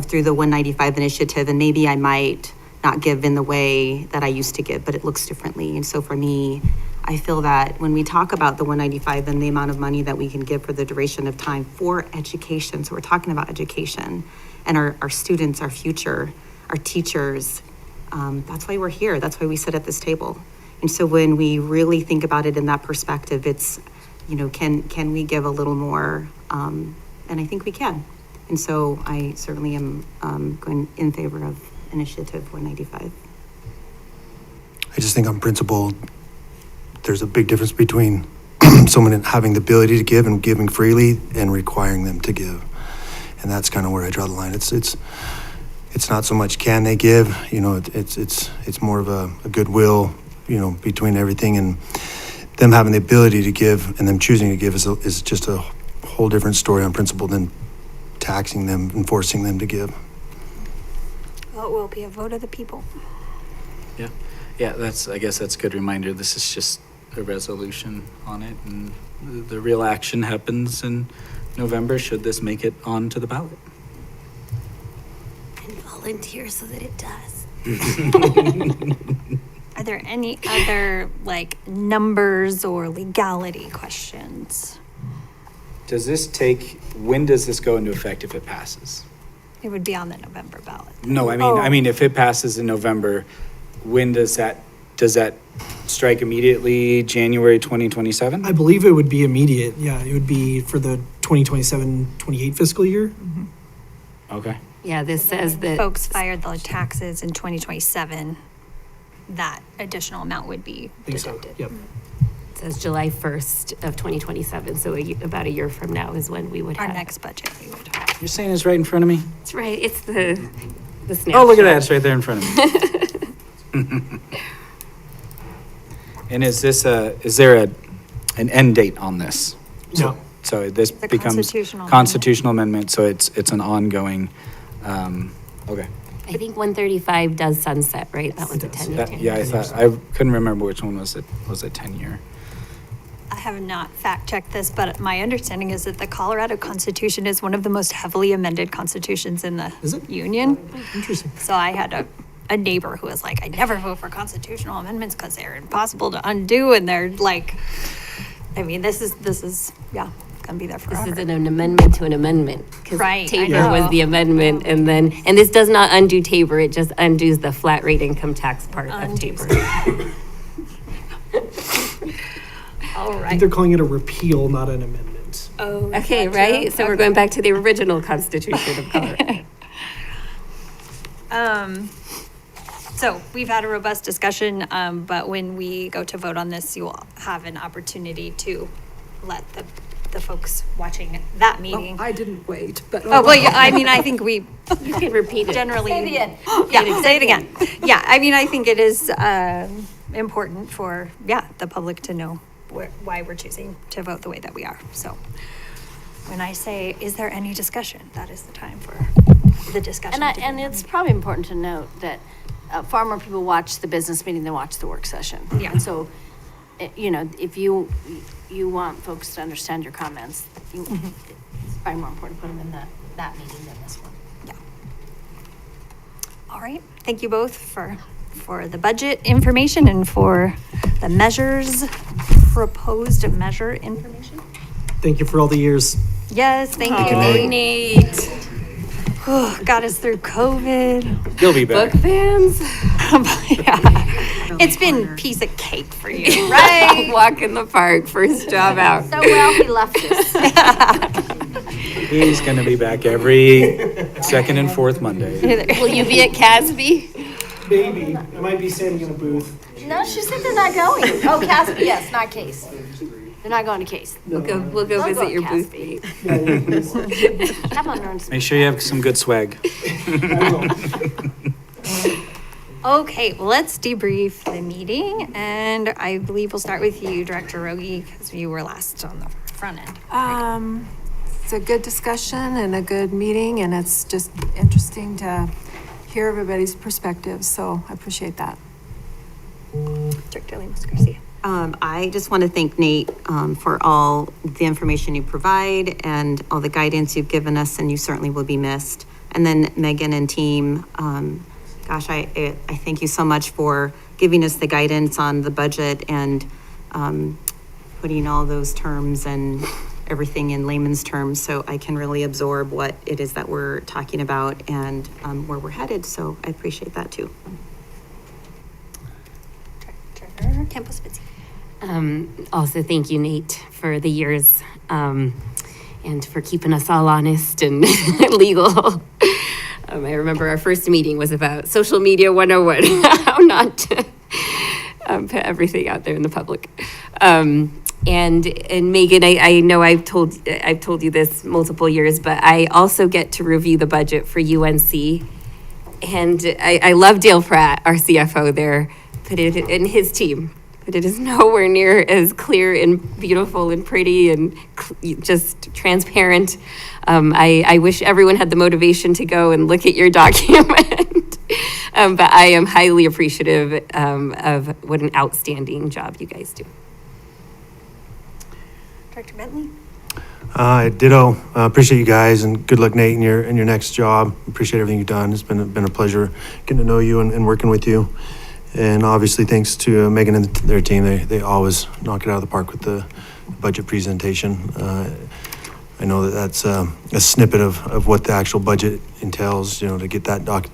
Speaker 5: through the 195 initiative, and maybe I might not give in the way that I used to give, but it looks differently. And so for me, I feel that when we talk about the 195 and the amount of money that we can give for the duration of time for education, so we're talking about education and our students, our future, our teachers, that's why we're here. That's why we sit at this table. And so when we really think about it in that perspective, it's, can we give a little more? And I think we can. And so I certainly am going in favor of Initiative 195.
Speaker 7: I just think on principle, there's a big difference between someone having the ability to give and giving freely and requiring them to give. And that's kind of where I draw the line. It's not so much can they give, it's more of a goodwill, between everything, and them having the ability to give and them choosing to give is just a whole different story on principle than taxing them and forcing them to give.
Speaker 1: Well, it will be a vote of the people.
Speaker 3: Yeah, I guess that's a good reminder. This is just a resolution on it, and the real action happens in November, should this make it onto the ballot.
Speaker 4: And volunteer so that it does.
Speaker 1: Are there any other, numbers or legality questions?
Speaker 3: When does this go into effect if it passes?
Speaker 1: It would be on the November ballot.
Speaker 3: No, I mean, if it passes in November, when does that strike immediately, January 2027?
Speaker 9: I believe it would be immediate. Yeah, it would be for the 2027-28 fiscal year.
Speaker 3: Okay.
Speaker 4: Yeah, this says that.
Speaker 1: Folks fired the taxes in 2027, that additional amount would be
Speaker 9: I think so.
Speaker 1: deducted.
Speaker 9: Yep.
Speaker 4: It says July 1st of 2027, so about a year from now is when we would
Speaker 1: Our
Speaker 4: have.
Speaker 1: next budget, we would.
Speaker 3: You're saying it's right in front of me?
Speaker 4: That's right, it's the snapshot.
Speaker 3: Oh, look at that, it's right there in front of me. And is there an end date on this?
Speaker 9: No.
Speaker 3: So this
Speaker 1: It's a
Speaker 3: becomes
Speaker 1: constitutional
Speaker 3: constitutional amendment, so it's an ongoing, okay.
Speaker 4: I think 135 does sunset, right? That one's a 10-year.
Speaker 3: I couldn't remember which one was it 10-year?
Speaker 1: have not fact-checked this, but my understanding is that the Colorado Constitution is one of the most heavily amended constitutions in the
Speaker 9: Is it?
Speaker 1: Union.
Speaker 9: Interesting.
Speaker 1: So I had a neighbor who was like, I never vote for constitutional amendments because they're impossible to undo, and they're like, I mean, this is, yeah, gonna be there
Speaker 4: This
Speaker 1: forever.
Speaker 4: is an amendment to an amendment. 'Cause
Speaker 1: Right, I
Speaker 4: Tabor
Speaker 1: know.
Speaker 4: was the amendment, and this does not undo Tabor, it just undoes the flat rate income tax part of
Speaker 1: Undoes.
Speaker 4: Tabor.
Speaker 1: All
Speaker 9: I think
Speaker 1: right.
Speaker 9: they're calling it a repeal, not an amendment.
Speaker 1: Oh,
Speaker 4: Okay,
Speaker 1: gotcha.
Speaker 4: right? So we're going back to the original Constitution of Colorado.
Speaker 1: So we've had a robust discussion, but when we go to vote on this, you will have an opportunity to let the folks watching that meeting.
Speaker 6: I didn't wait, but.
Speaker 1: Oh, well, yeah, I mean, I think we
Speaker 4: You can repeat it.
Speaker 1: generally.
Speaker 2: Say it again.
Speaker 1: Yeah, say it again. Yeah, I mean, I think it is, important for, the public to know why we're choosing to vote the way that we are. So when I say, is there any discussion, that is the time for the discussion.
Speaker 2: And it's probably important to note that far more people watch the business meeting than watch the work session.
Speaker 1: Yeah.
Speaker 2: And so, if you want folks to understand your comments, it's probably more important to put them in that meeting than this one.
Speaker 1: Yeah. All right, thank you both for the budget information and for the proposed measure information.
Speaker 9: Thank you for all the years.
Speaker 1: Yes, thank you,
Speaker 4: Oh,
Speaker 1: Nate.
Speaker 4: Nate.
Speaker 1: Oh, got us through COVID.
Speaker 3: You'll be back.
Speaker 4: Book fans?
Speaker 1: Yeah. It's been piece of cake for you, right?
Speaker 4: Walk in the park, first job out.
Speaker 2: So well, he left us.
Speaker 3: He's gonna be back every second and fourth Monday.
Speaker 4: Will you be at Casby?
Speaker 9: Maybe. I might be standing in a booth.
Speaker 2: No, she said they're not going. Oh, Casby, yes, not Case. They're not going to Case.
Speaker 4: We'll go
Speaker 2: They'll
Speaker 4: visit
Speaker 2: go
Speaker 4: your
Speaker 2: at
Speaker 4: booth,
Speaker 2: Casby.
Speaker 4: Nate.
Speaker 2: Come on, Ernst.
Speaker 3: Make sure you have some good swag.
Speaker 1: Okay, well, let's debrief the meeting, and I believe we'll start with you, Director Rogie, because you were last on the front end.
Speaker 6: It's a good discussion and a good meeting, and it's just interesting to hear everybody's perspectives, so I appreciate that.
Speaker 1: Director Lemos Garcia.
Speaker 5: I just want to thank Nate for all the information you provide and all the guidance you've given us, and you certainly will be missed. And then Megan and team, gosh, I thank you so much for giving us the guidance on the budget and putting all those terms and everything in layman's terms so I can really absorb what it is that we're talking about and where we're headed. So I appreciate that too.
Speaker 1: Director Campos Fitzy.
Speaker 4: Also, thank you, Nate, for the years and for keeping us all honest and legal. I remember our first meeting was about social media 101, how not to put everything out there in the public. And Megan, I know I've told you this multiple years, but I also get to review the budget for UNC. And I love Dale Pratt, our CFO there, put it in his team. But it is nowhere near as clear and beautiful and pretty and just transparent. I wish everyone had the motivation to go and look at your document. But I am highly appreciative of what an outstanding job you guys do.
Speaker 1: Director Bentley.
Speaker 7: Ditto. Appreciate you guys, and good luck, Nate, in your next job. Appreciate everything you've done. It's been a pleasure getting to know you and working with you. And obviously, thanks to Megan and their team, they always knock it out of the park with the budget presentation. I know that that's a snippet of what the actual budget entails, to get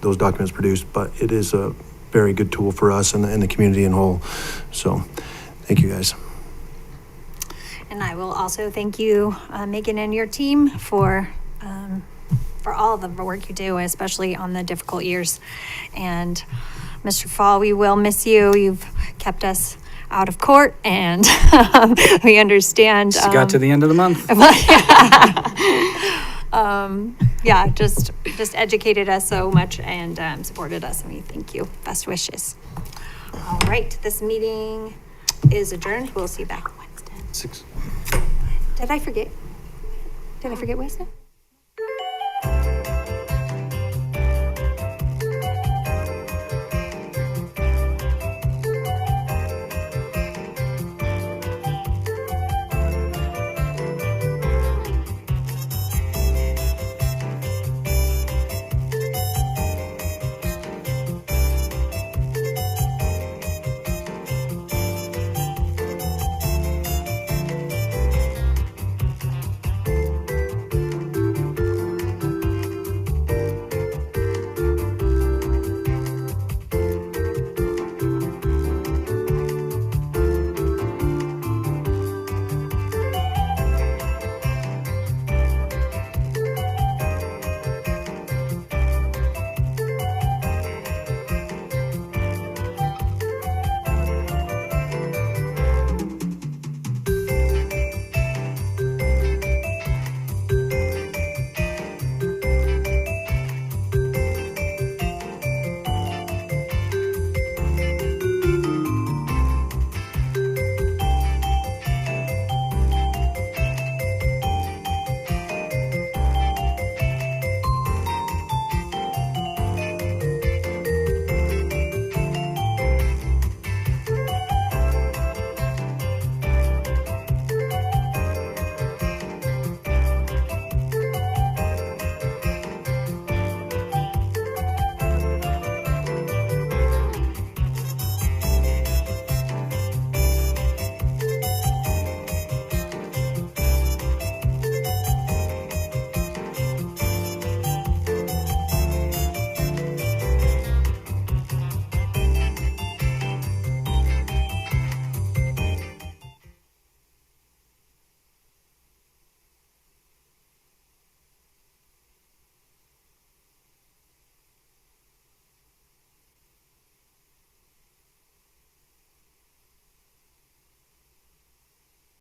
Speaker 7: those documents produced. But it is a very good tool for us and the community in whole. So, thank you guys.
Speaker 1: And I will also thank you, Megan, and your team for all of the work you do, especially on the difficult years. And Mr. Fall, we will miss you. You've kept us out of court, and we understand.
Speaker 3: Just got to the end of the month.
Speaker 1: Just educated us so much and supported us, and we thank you. Best wishes. All right, this meeting is adjourned. We'll see you back on Wednesday.
Speaker 3: 6.
Speaker 1: Did I forget Wednesday?